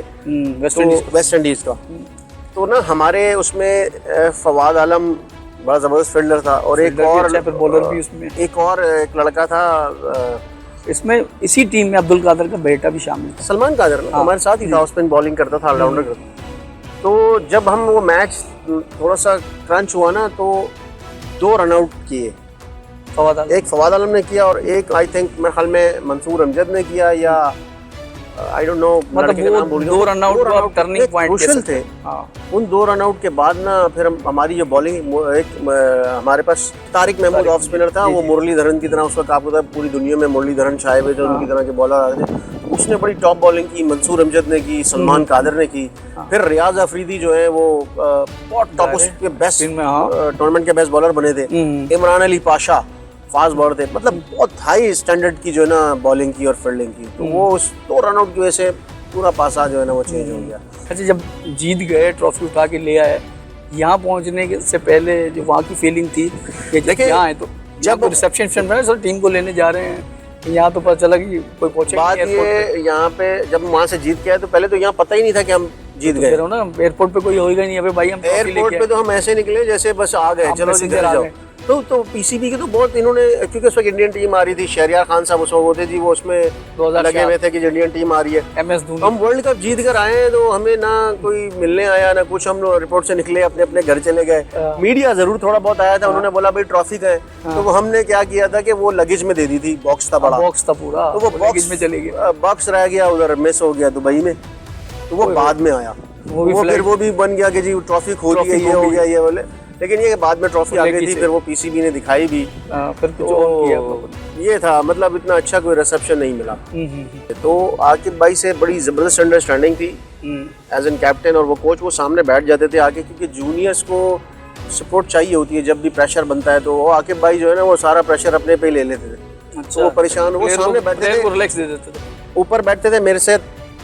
वेस्ट इंडीज का। तो ना हमारे उसमें फवाद आलम बड़ा जबरदस्त फील्डर था और एक और बॉलर भी उसमें, एक लड़का था इसमें, इसी टीम में अब्दुल कादर का बेटा भी शामिल था, सलमान कादर, हमारे साथ ही था, उसमें बॉलिंग करता था, ऑलराउंडर। तो जब हम वो मैच थोड़ा सा क्रंच हुआ ना, तो 2 रन आउट किए, एक फवाद आलम ने किया और एक आई थिंक मेरे ख्याल में मंसूर अमजद ने किया, या आई डोंट नो, मतलब वो 2 रन आउट टर्निंग पॉइंट थे। उन 2 रन आउट के बाद ना फिर हमारी जो बॉलिंग, हमारे पास तारिक महमूद ऑफ स्पिनर था, वो मुरलीधरन की तरह, उस वक्त आपको पता है पूरी दुनिया में मुरलीधरन छाए हुए थे, उनकी तरह के बॉलर आ रहे थे। उसने बड़ी टॉप बॉलिंग की, मंसूर अमजद ने की, सलमान कादर ने की, फिर रियाज अफरीदी जो है वो बहुत टॉप उसके बेस्ट टूर्नामेंट के बेस्ट बॉलर बने थे, इमरान अली पाशा फास्ट बॉलर थे, मतलब बहुत हाई स्टैंडर्ड की जो है ना बॉलिंग की और फील्डिंग की। तो वो उस 2 रन आउट की वजह से पूरा पासा जो है ना वो चेंज हो गया। अच्छा, जब जीत गए, ट्रॉफी उठा के ले आए, यहाँ पहुँचने से पहले जो वहाँ की फीलिंग थी कि देखिए, यहाँ आए तो जब रिसेप्शन में सर टीम को लेने जा रहे हैं, यहाँ तो पता चला कि कोई पहुँचे। बात ये यहाँ पे जब वहाँ से जीत के आए तो पहले तो यहाँ पता ही नहीं था कि हम जीत गए। ना एयरपोर्ट पे कोई होएगा नहीं, अबे भाई हम एयरपोर्ट पे तो हम ऐसे निकले जैसे बस आ गए, चलो जी घर जाओ। तो पीसीबी की तो बहुत इन्होंने, क्योंकि उस वक्त इंडियन टीम आ रही थी, शहरियार खान साहब उस वक्त होते जी, वो उसमें लगे हुए थे कि इंडियन टीम आ रही है। MS धोनी। हम वर्ल्ड कप जीत कर आए हैं तो हमें ना कोई मिलने आया ना कुछ, हम लोग रिपोर्ट से निकले अपने अपने घर चले गए। मीडिया जरूर थोड़ा बहुत आया था, उन्होंने बोला भाई ट्रॉफी का है, तो वो हमने क्या किया था कि वो लगेज में दे दी थी, बॉक्स था बड़ा, बॉक्स था पूरा, तो वो बॉक्स में चले गए, बॉक्स रह गया उधर, मिस हो गया दुबई में, तो वो बाद में आया। वो भी बन गया कि जी ट्रॉफी खो ली है, ये हो गया ये बोले, लेकिन ये बाद में ट्रॉफी आ गई थी, फिर वो पीसीबी ने दिखाई भी, फिर कुछ और किया। ये था, मतलब इतना अच्छा कोई रिसेप्शन नहीं मिला। तो आकिब भाई से बड़ी जबरदस्त अंडरस्टैंडिंग थी एज एन कैप्टन, और वो कोच वो सामने बैठ जाते थे आके, क्योंकि जूनियर्स को सपोर्ट चाहिए होती है जब भी प्रेशर बनता है, तो वो आकिब भाई जो है ना वो सारा प्रेशर अपने पे ले लेते थे। तो वो परेशान, वो सामने बैठते थे, रिलैक्स दे देते थे, ऊपर बैठते थे, मेरे से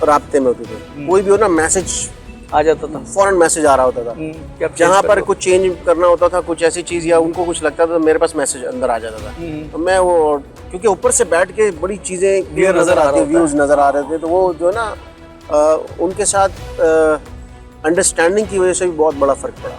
राब्ते में होते थे, कोई भी हो ना मैसेज आ जाता था, फौरन मैसेज आ रहा होता था, जहाँ पर कुछ चेंज करना होता था, कुछ ऐसी चीज या उनको कुछ लगता था तो मेरे पास मैसेज अंदर आ जाता था। तो मैं वो, क्योंकि ऊपर से बैठ के बड़ी चीजें क्लियर नजर आती, व्यूज नजर आ रहे थे, तो वो जो है ना उनके साथ अंडरस्टैंडिंग की वजह से भी बहुत बड़ा फर्क पड़ा।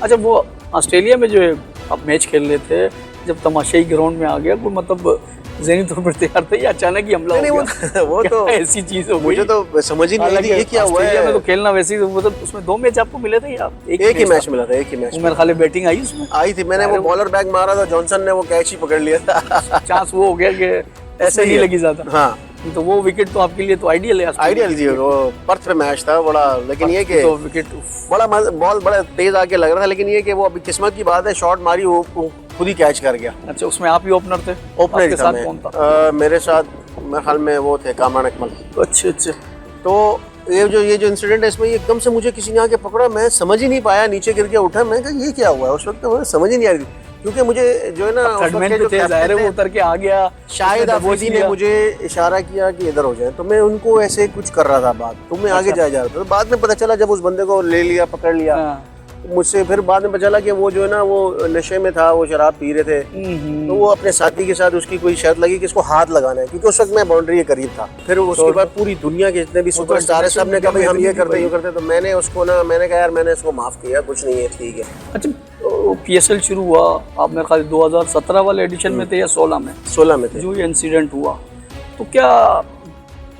अच्छा, वो ऑस्ट्रेलिया में जो आप मैच खेल रहे थे, जब तमाशाई ग्राउंड में आ गया, कोई मतलब ज़हनी तौर पर तैयार थे या अचानक ही हमला हो गया? वो तो ऐसी चीज हो गई, मुझे तो समझ ही नहीं आई ये क्या हुआ है। में तो खेलना वैसे ही, मतलब उसमें 2 मैच आपको मिले थे या एक ही मैच मिला था? एक ही मैच। मेरे ख्याल बैटिंग आई उसमें, आई थी, मैंने वो बॉलर बैग मारा था, जॉनसन ने वो कैच ही पकड़ लिया था। चांस वो हो गया कि ऐसे नहीं लगी ज्यादा। हाँ, तो वो विकेट तो आपके लिए तो आइडियल है। आइडियल जी, वो पर्थ पे मैच था बड़ा, लेकिन ये कि तो विकेट बड़ा बॉल बड़ा तेज आके लग रहा था, लेकिन ये कि वो अभी किस्मत की बात है, शॉट मारी वो खुद ही कैच कर गया। अच्छा, उसमें आप ही ओपनर थे? ओपनर के साथ कौन था? मेरे साथ मेरे ख्याल में वो थे कामरान अकमल। अच्छे अच्छे। तो ये जो इंसिडेंट है, इसमें एकदम से मुझे किसी ने आके पकड़ा, मैं समझ ही नहीं पाया, नीचे गिर के उठा, मैं कहा ये क्या हुआ? उस वक्त मुझे समझ ही नहीं आ रही, क्योंकि मुझे जो है ना वो उतर के आ गया, शायद अफरीदी ने मुझे इशारा किया कि इधर हो जाए, तो मैं उनको ऐसे कुछ कर रहा था बात, तो मैं आगे जा रहा था। तो बाद में पता चला जब उस बंदे को ले लिया, पकड़ लिया, तो मुझसे फिर बाद में पता चला कि वो जो है ना वो नशे में था, वो शराब पी रहे थे, तो वो अपने साथी के साथ उसकी कोई शर्त लगी कि इसको हाथ लगाना है, क्योंकि उस वक्त मैं बाउंड्री के करीब था। फिर उसके बाद पूरी दुनिया के जितने भी सुपरस्टार है सब ने कहा भाई हम ये करते यूँ करते, तो मैंने उसको ना, मैंने कहा यार मैंने इसको माफ किया, कुछ नहीं है, ठीक है। अच्छा, PSL शुरू हुआ, आप मेरे ख्याल 2017 वाले एडिशन में थे या 16 में? 16 में थे। जो ये इंसिडेंट हुआ, तो क्या,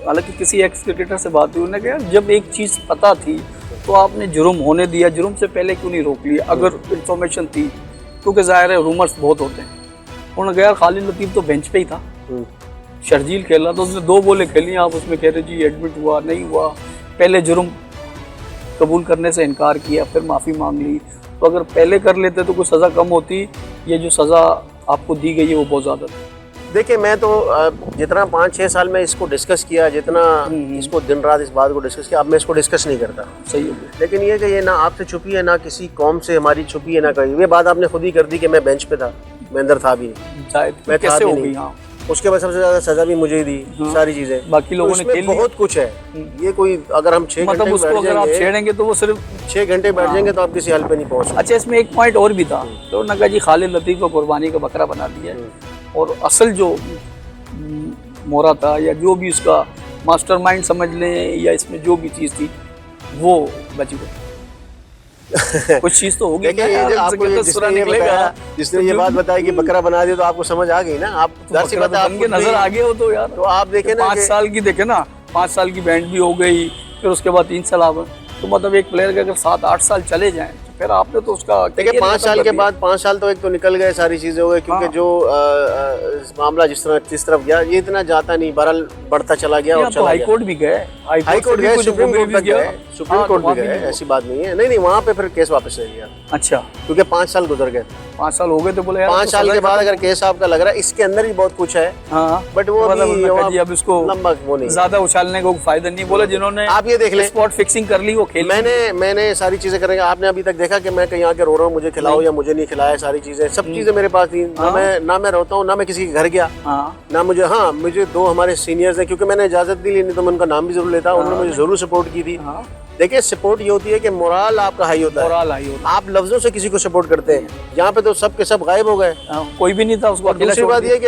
हालांकि किसी एक्स क्रिकेटर से बात हुई, उन्होंने कहा जब एक चीज़ पता थी तो आपने जुर्म होने दिया, जुर्म से पहले क्यों नहीं रोक लिया अगर इन्फॉर्मेशन थी? क्योंकि जाहिर है रूमर्स बहुत होते हैं। उन्होंने कहा यार खालिद लतीफ़ तो बेंच पे ही था, शर्जील खेला तो उसने 2 बॉलें खेली, आप उसमें कह रहे जी एडमिट हुआ नहीं हुआ, पहले जुर्म कबूल करने से इनकार किया, फिर माफ़ी मांग ली, तो अगर पहले कर लेते तो कोई सज़ा कम होती, ये जो सज़ा आपको दी गई है वो बहुत ज़्यादा थी। देखिए, मैं तो जितना 5-6 साल में इसको डिस्कस किया, जितना इसको दिन रात इस बात को डिस्कस किया, अब मैं इसको डिस्कस नहीं करता। सही हो गया। लेकिन ये कि ये ना आपसे छुपी है, ना किसी कौम से हमारी छुपी है, ना कहीं। ये बात आपने खुद ही कर दी कि मैं बेंच पे था, मैं अंदर था भी नहीं, मैं कैसे हो गई? हाँ, उसके बाद सबसे ज्यादा सजा भी मुझे ही दी। हाँ। सारी चीजें बाकी लोगों ने खेल बहुत कुछ है। ये कोई अगर हम 6 मतलब उसको अगर आप छेड़ेंगे तो वो सिर्फ 6 घंटे बैठ जाएंगे तो आप किसी हल पे नहीं पहुंच। अच्छा, इसमें एक पॉइंट और भी था, तो उन्होंने कहा जी खालिद लतीफ़ को कुर्बानी का बकरा बना दिया, और असल जो मोरा था या जो भी उसका मास्टरमाइंड समझ लें, या इसमें जो भी चीज़ थी वो बच गई। कुछ चीज़ तो होगी। जिसने ये बात बताई कि बकरा बना दिया, तो आपको समझ आ गई ना, आप नजर आ गए हो तो यार। तो आप देखे ना 5 साल की, देखे ना 5 साल की बैंड भी हो गई, फिर उसके बाद 3 साल आ, तो मतलब एक प्लेयर के अगर 7-8 साल चले जाएं तो फिर आपने तो उसका, देखिए 5 साल के बाद 5 साल तो एक तो निकल गए, सारी चीजें हो गई, क्योंकि हाँ। जो मामला जिस तरफ गया, ये इतना जाता नहीं, बहरहाल बढ़ता चला गया और चला गया। हाई कोर्ट भी गए, हाई कोर्ट गए, सुप्रीम कोर्ट तक गए, सुप्रीम कोर्ट भी गए, ऐसी बात नहीं है। नहीं, वहाँ पे फिर केस वापस ले लिया। अच्छा, क्योंकि 5 साल गुजर गए। 5 साल हो गए तो बोले यार 5 साल के बाद अगर केस आपका लग रहा है, इसके अंदर भी बहुत कुछ है, हाँ, बट वो अभी अब इसको लंबा वो नहीं ज्यादा उछालने का फायदा नहीं। बोले जिन्होंने आप ये देख लें, स्पॉट फिक्सिंग कर ली वो खेल। मैंने सारी चीजें करेंगे। आपने अभी तक देखा कि मैं कहीं आके रो रहा हूँ मुझे खिलाओ या मुझे नहीं खिलाया, सारी चीजें सब चीजें मेरे पास थी। ना मैं रोता हूँ, ना मैं किसी के घर गया, ना मुझे, हाँ मुझे 2 हमारे सीनियर्स हैं, क्योंकि मैंने इजाजत दी ली, नहीं तो मैं उनका नाम भी जरूर लेता, उन्होंने मुझे जरूर सपोर्ट की थी। देखिए सपोर्ट ये होती है कि मोरल आपका हाई होता है, आप लफ्जों से किसी को सपोर्ट करते हैं। यहाँ पे तो सब के सब गायब हो गए, कोई भी नहीं था उसको। दूसरी बात ये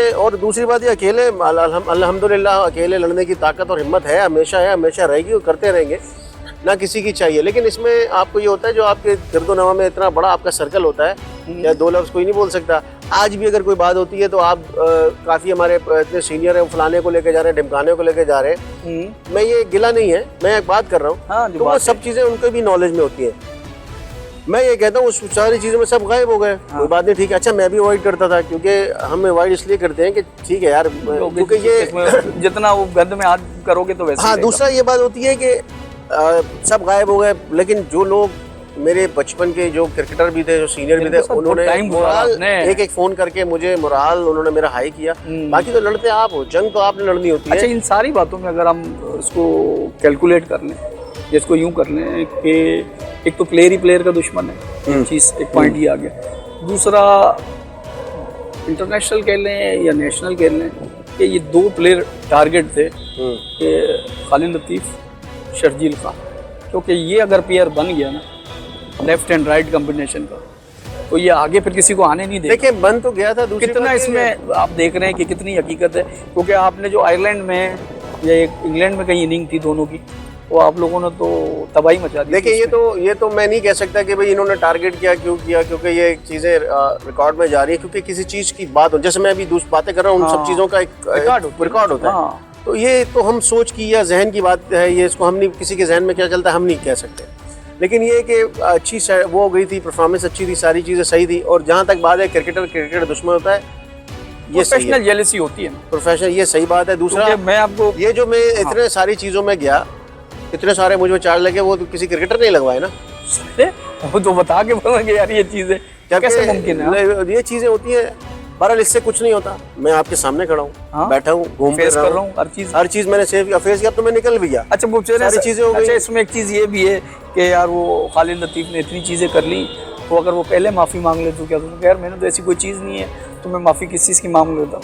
कि अकेले अल्हम्दुलिल्लाह अकेले लड़ने की ताकत और हिम्मत है, हमेशा रहेगी और करते रहेंगे, ना किसी की चाहिए। लेकिन इसमें आपको ये होता है जो आपके गिरदोनवा में इतना बड़ा आपका सर्कल होता है, या 2 लफ्ज़ कोई नहीं बोल सकता। आज भी अगर कोई बात होती है तो आप काफ़ी हमारे इतने सीनियर हैं, फलाने को लेके जा रहे हैं, ढिमकाने को लेके जा रहे हैं। मैं ये गिला नहीं है, मैं एक बात कर रहा हूँ, तो वो सब चीज़ें उनके भी नॉलेज में होती है। मैं ये कहता हूँ उस सारी चीज़ों में सब गायब हो गए, कोई बात नहीं, ठीक है। अच्छा मैं भी अवॉइड करता था, क्योंकि हम अवॉइड इसलिए करते हैं कि ठीक है यार, क्योंकि ये जितना वो गंद में हाथ करोगे तो वैसे। हाँ, दूसरा ये बात होती है कि सब गायब हो गए, लेकिन जो लोग मेरे बचपन के जो क्रिकेटर भी थे, जो सीनियर भी थे, उन्होंने मोरल एक फोन करके मुझे मोरल उन्होंने मेरा हाई किया। बाकी तो लड़ते आप हो, जंग तो आपने लड़नी होती है। अच्छा, इन सारी बातों में अगर हम इसको कैलकुलेट कर लें, जिसको यूं कर लें कि एक तो प्लेयर ही प्लेयर का दुश्मन है, चीज़ एक पॉइंट ही आ गया। दूसरा इंटरनेशनल कह लें या नेशनल कह लें कि ये 2 प्लेयर टारगेट थे, कि खालिद लतीफ़, शर्जील खान, क्योंकि ये अगर पेयर बन गया ना लेफ्ट एंड राइट कॉम्बिनेशन का, तो ये आगे फिर किसी को आने नहीं देगा। देखिए बन तो गया था। कितना इसमें आप देख रहे हैं कि कितनी हकीकत है, क्योंकि आपने जो आयरलैंड में या इंग्लैंड में कहीं इनिंग थी दोनों की, वो आप लोगों ने तो तबाही मचा दी। देखिए ये तो मैं नहीं कह सकता कि भाई इन्होंने टारगेट किया, क्यों किया, क्योंकि ये चीज़ें रिकॉर्ड में जा रही है। क्योंकि किसी चीज़ की बात हो, जैसे मैं अभी बातें कर रहा हूँ, उन सब चीज़ों का एक रिकॉर्ड होता है। तो ये तो हम सोच की या जहन की बात है, ये इसको हम नहीं, किसी के जहन में क्या चलता है हम नहीं कह सकते। लेकिन ये कि अच्छी वो हो गई थी, परफॉर्मेंस अच्छी थी, सारी चीज़ें सही थी। और जहाँ तक बात है क्रिकेटर दुश्मन होता है, ये प्रोफेशनल जेलसी होती है, प्रोफेशनल, ये सही बात है। दूसरा मैं आपको ये जो मैं इतने सारी चीज़ों में गया, इतने सारे मुझे चार्ज लगे, वो तो किसी क्रिकेटर नहीं लगवाए ना, वो तो बता के बोलेंगे यार ये चीज़ें कैसे मुमकिन है। ये चीज़ें होती हैं। बहरहाल इससे कुछ नहीं होता, मैं आपके सामने खड़ा हूँ, बैठा हूँ, घूम फेस कर रहा हूँ, हर चीज़ मैंने फेस किया, तो मैं निकल भी गया। अच्छा वो सारी चीज़ें हो गई। अच्छा इसमें एक चीज़ ये भी है कि यार वो खालिद लतीफ़ ने इतनी चीज़ें कर ली, तो अगर वो पहले माफ़ी मांग ले तो क्या तुम यार मैंने तो ऐसी कोई चीज़ नहीं है, तो मैं माफ़ी किस चीज़ की मांग लेता।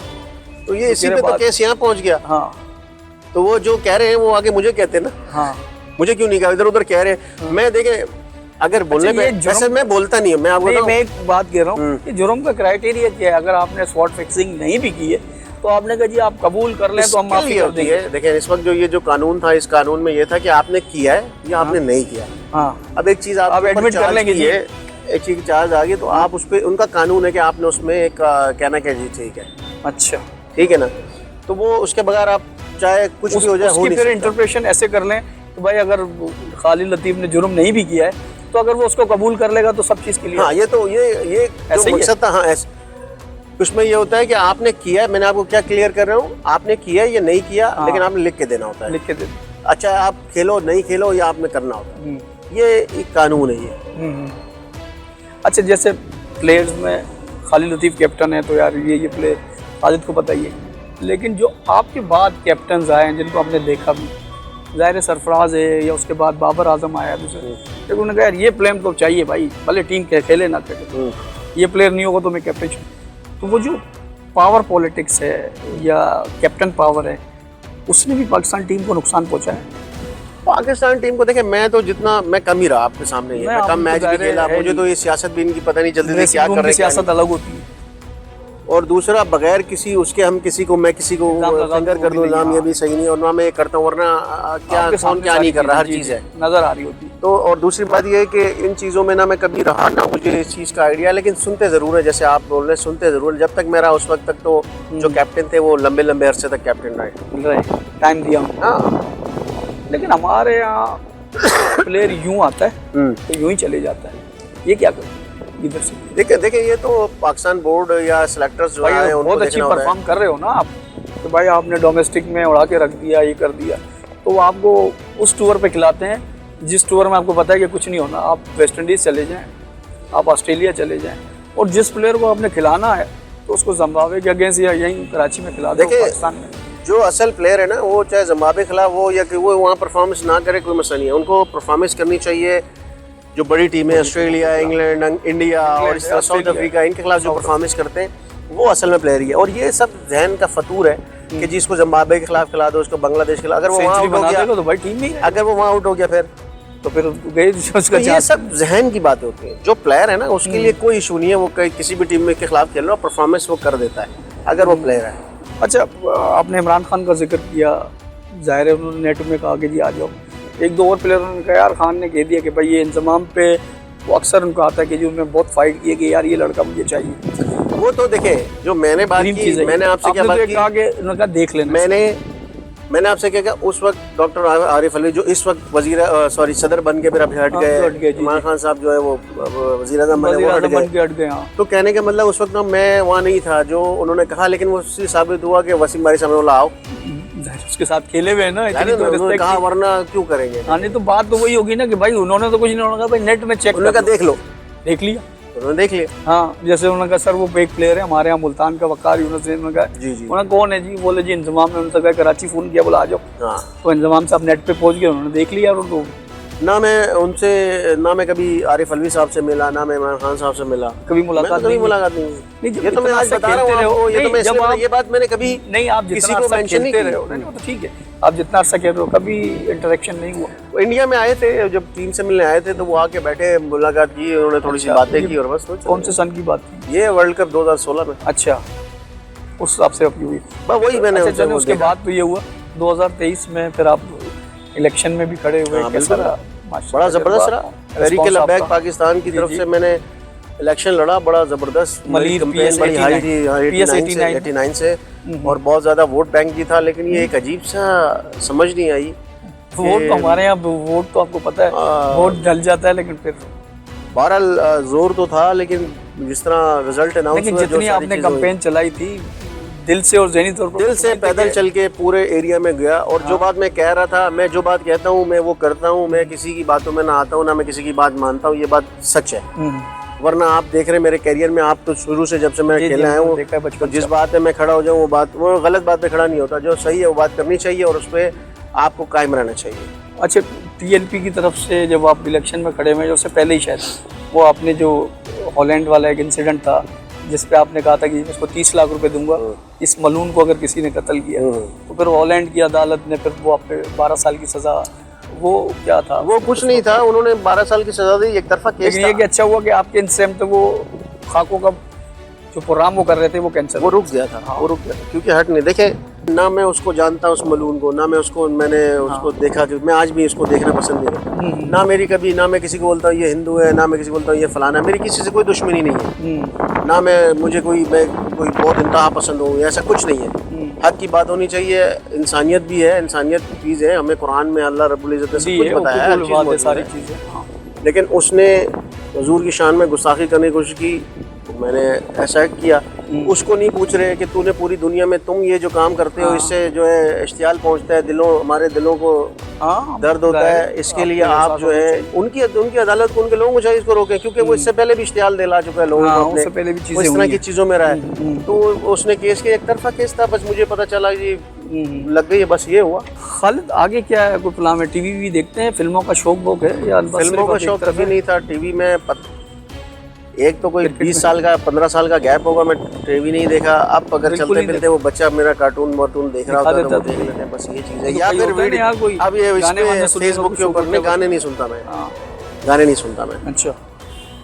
तो ये इसी पे तो केस यहाँ पहुँच गया। हाँ, तो वो जो कह रहे हैं वो आगे मुझे कहते हैं ना। हाँ, मुझे क्यों नहीं कहा, इधर उधर कह रहे हैं। मैं देखे अगर बोलने पे वैसे मैं बोलता नहीं हूँ, मैं आपको मैं एक बात कह रहा हूँ कि जुर्म का क्राइटेरिया क्या है। अगर आपने स्पॉट फिक्सिंग नहीं भी की है तो आपने कहा जी आप कबूल कर लें तो हम माफी कर देंगे। देखिए इस वक्त जो ये जो कानून था, इस कानून में ये था कि आपने किया है या आपने नहीं किया। हाँ, अब एक चीज आप एडमिट कर लेंगे, एक चीज चार्ज आ गई तो आप उस पर, उनका कानून है कि आपने उसमें एक कहना क्या जी ठीक है, अच्छा ठीक है ना, तो वो उसके बगैर आप चाहे कुछ भी हो जाए, हो नहीं फिर इंटरप्रेशन ऐसे कर लें कि भाई अगर खालिद लतीफ़ ने जुर्म नहीं भी किया है तो अगर वो उसको कबूल कर लेगा तो सब चीज़ के लिए। हाँ, ये तो ये जो मकसद था। हाँ, उसमें ये होता है कि आपने किया है, मैंने आपको क्या क्लियर कर रहा हूँ, आपने किया है या नहीं किया, लेकिन आपने लिख के देना होता है, लिख के दे। अच्छा आप खेलो नहीं खेलो या आपने करना होता है, ये एक कानून है ये। अच्छा जैसे प्लेयर्स में खालिद लतीफ़ कैप्टन है तो यार ये प्लेयर खालिद को पता ही है, लेकिन जो आपके बाद कैप्टन आए हैं जिनको आपने देखा भी, ज़ाहिर सरफराज है या उसके बाद बाबर आजम आया दूसरे, लेकिन उन्होंने कहा यार ये प्लेयर तो चाहिए भाई, भले टीम खेले ना खेले, ये प्लेयर नहीं होगा तो मैं कैप्टन हूँ। तो वो जो पावर पॉलिटिक्स है या कैप्टन पावर है, उसने भी पाकिस्तान टीम को नुकसान पहुँचा है। पाकिस्तान टीम को देखें, मैं तो जितना मैं कम ही रहा आपके सामने, मैं कम मैच भी खेला, मुझे तो ये सियासत भी इनकी पता नहीं चलती थी क्या कर रहे हैं। सियासत अलग होती है। और दूसरा बगैर किसी उसके हम किसी को, मैं किसी को फिंगर कर दूं, नाम ये भी सही नहीं, और ना मैं ये करता हूँ, वरना क्या कौन क्या नहीं कर रहा, हर चीज़ है नज़र आ रही होती। तो और दूसरी बात ये है कि इन चीज़ों में ना मैं कभी रहा, ना मुझे इस चीज़ का आइडिया, लेकिन सुनते ज़रूर है, जैसे आप बोल रहे हैं सुनते ज़रूर है। जब तक मैं रहा उस वक्त तक तो जो कैप्टन थे वो लंबे लंबे अरसे तक कैप्टन रहे, टाइम दिया। हाँ, लेकिन हमारे यहाँ प्लेयर यूँ आता है तो यूँ ही चले जाता है, ये क्या करें इधर से। देखिए ये तो पाकिस्तान बोर्ड या सिलेक्टर्स जो है बहुत अच्छी परफॉर्म कर रहे हो ना आप, तो भाई आपने डोमेस्टिक में उड़ा के रख दिया, ये कर दिया, तो वो आपको उस टूर पे खिलाते हैं जिस टूर में आपको पता है कि कुछ नहीं होना। आप वेस्ट इंडीज़ चले जाएं, आप ऑस्ट्रेलिया चले जाएं, और जिस प्लेयर को आपने खिलाना है तो उसको जिम्बाब्वे के अगेंस्ट या यहीं कराची में खिला दो, देखिए, पाकिस्तान में। जो असल प्लेयर है ना, वो चाहे जिम्बाब्वे के खिलाफ हो या कि वो वहाँ परफॉर्मेंस ना करे, कोई मसला नहीं है। उनको परफॉर्मेंस करनी चाहिए। जो बड़ी टीमें ऑस्ट्रेलिया, इंग्लैंड, इंडिया और इस तरह साउथ अफ्रीका, इनके खिलाफ जो परफॉर्मेंस करते हैं वो असल में प्लेयर ही है। और ये सब जहन का फतूर है कि जिसको जिम्बाब्वे के खिलाफ खिला दो, उसको बांग्लादेश के खिलाफ, अगर वो वहाँ आउट हो गया तो भाई टीम नहीं, अगर वो वहाँ आउट हो गया फिर तो गए उसका। ये सब जहन की बातें होती हैं। जो प्लेयर है ना, उसके लिए कोई इशू नहीं है, वो किसी भी टीम में के खिलाफ खेल रहा हो, परफॉर्मेंस वो कर देता है अगर वो प्लेयर है। अच्छा, आपने इमरान खान का जिक्र किया, जाहिर है उन्होंने नेट में कहा कि जी आ जाओ। एक दो और प्लेयरों ने कहा, यार खान ने कह दिया कि भाई ये इंतजाम पे, वो अक्सर उनको आता है कि जी उन्होंने बहुत फाइट की है कि यार ये लड़का मुझे चाहिए। वो तो देखे, जो मैंने बात की, मैंने आपसे क्या बात की, कहा कि उन्होंने कहा देख लेना। मैंने आपसे क्या कहा, उस वक्त डॉक्टर आरिफ अलवी जो इस वक्त सदर बन के फिर अब हट गए, इमरान खान साहब जो है वो वज़ीर आज़म बन के हट गए। तो कहने का मतलब उस वक्त मैं वहाँ नहीं था जो उन्होंने कहा, लेकिन वो साबित हुआ कि वसीम बारी साहब ने आओ, उसके साथ खेले हुए हैं ना, उन्होंने कहा, वरना क्यों करेंगे। हाँ, नहीं तो बात तो वही होगी ना कि भाई उन्होंने तो कुछ नहीं, उन्होंने कहा भाई नेट में चेक, उन्होंने कहा देख लो, देख लिया, उन्होंने देख लिया। हाँ, जैसे उन्होंने कहा सर वो एक प्लेयर है हमारे यहाँ मुल्तान का वकार यूनुस, उन्होंने कहा जी जी, उन्होंने कौन है जी, बोले जी इंतजाम में, उनसे कहा कराची फ़ोन किया, बोला आ जाओ। हाँ, तो इंतजाम से आप नेट पे पहुंच गए, उन्होंने देख लिया। और उनको ना मैं कभी आरिफ अलवी साहब से मिला, ना मैं इमरान खान साहब से मिला, कभी मुलाकात नहीं, ये तो मैं आज बता रहा हूँ आपको, ये बात मैंने कभी नहीं, आप किसी को मेंशन नहीं रहे हो, तो ठीक है, आप जितना अर्सा खेल रहे हो, कभी इंटरेक्शन नहीं हुआ। वो इंडिया में आए थे, जब टीम से मिलने आए थे तो वो आके बैठे, मुलाकात की, उन्होंने थोड़ी सी बातें की और बस। कौन से सन की बात थी ये? वर्ल्ड कप 2016 में। अच्छा, उस हिसाब से अपनी हुई, वही मैंने उसके बाद तो ये हुआ 2023 में, फिर आप इलेक्शन में भी खड़े हुए, बड़ा जबरदस्त रहा। तहरीक लब्बैक पाकिस्तान की तरफ से मैंने इलेक्शन लड़ा, बड़ा जबरदस्त, मेरी कैंपेन बड़ी हाई थी 89 से, और बहुत ज्यादा वोट बैंक भी था। लेकिन ये एक अजीब सा समझ नहीं आई। वोट तो हमारे यहाँ, वोट तो आपको पता है, वोट ढल जाता है, लेकिन फिर बहरहाल जोर तो था, लेकिन जिस तरह रिजल्ट अनाउंस हुआ, जितनी आपने कैंपेन चलाई थी दिल से और ज़हनी तौर पर, दिल से पैदल चल के पूरे एरिया में गया, और जो बात मैं कह रहा था, मैं जो बात कहता हूँ मैं वो करता हूँ, मैं किसी की बातों में ना आता हूँ, ना मैं किसी की बात मानता हूँ, ये बात सच है। वरना आप देख रहे हैं मेरे करियर में, आप तो शुरू से जब से मैं खेला आया हूँ, तो जिस बात पे मैं खड़ा हो जाऊँ वो गलत बात पे खड़ा नहीं होता। जो सही है वो बात करनी चाहिए और उस पर आपको कायम रहना चाहिए। अच्छा, टीएलपी की तरफ से जब आप इलेक्शन में खड़े हुए, उससे पहले ही शायद वो आपने जो हॉलैंड वाला एक इंसिडेंट था जिस पे आपने कहा था कि इसको 30 लाख रुपए दूंगा इस मलून को अगर किसी ने कत्ल किया, तो फिर हॉलैंड की अदालत ने फिर वो आप पे 12 साल की सज़ा, वो क्या था? वो कुछ नहीं था, उन्होंने 12 साल की सज़ा दी, एक तरफा केस था। ये कि अच्छा हुआ कि आपके इंतजाम तो वो खाकों का जो प्रोग्राम वो कर रहे थे वो कैंसिल, वो रुक गया था। हाँ, वो रुक गया था, क्योंकि हट नहीं, देखे ना मैं उसको जानता उस मलून को, ना मैं उसको उसको देखा, कि मैं आज भी उसको देखना पसंद नहीं करता। ना मेरी कभी, ना मैं किसी को बोलता हूँ ये हिंदू है, ना मैं किसी को बोलता हूँ ये फलाना, मेरी किसी से कोई दुश्मनी नहीं है, ना मुझे कोई बहुत इंतहा पसंद हो, ऐसा कुछ नहीं है। हक की बात होनी चाहिए, इंसानियत भी है, इंसानियत की चीज़ है, हमें कुरान में अल्लाह रब्बुल इज़्ज़त ने सब कुछ बताया है, सारी चीज़ें। लेकिन उसने हुजूर की शान में गुस्ताखी करने की कोशिश की, मैंने ऐसा किया। उसको नहीं पूछ रहे कि तूने पूरी दुनिया में तुम ये जो काम करते हो, इससे जो है इश्तियाल पहुंचता है, हमारे दिलों को दर्द होता है, इसके लिए आप जो है उनकी अदालत को, उनके लोगों को चाहिए इसको रोकें, क्योंकि वो इससे पहले भी इश्तियाल दिला चुका है लोगों को, उससे पहले भी इस तरह की चीज़ों में रहा है। तो उसने केस किया, एक तरफा केस था, बस मुझे पता चला जी लग गई है, बस ये हुआ। खालिद, आगे क्या है, कोई प्लान है? टीवी भी देखते हैं, फिल्मों का शौक वोक है या? फिल्मों का शौक कभी नहीं था। टीवी में एक तो कोई 20 साल का 15 साल का गैप होगा, मैं टीवी नहीं देखा। अब अगर चलते फिरते वो बच्चा मेरा कार्टून देख रहा होता है, देख लेते हैं, बस ये चीज़ है। या फिर वीडियो, अब ये फेसबुक के ऊपर में गाने नहीं सुनता मैं, गाने नहीं सुनता मैं। अच्छा,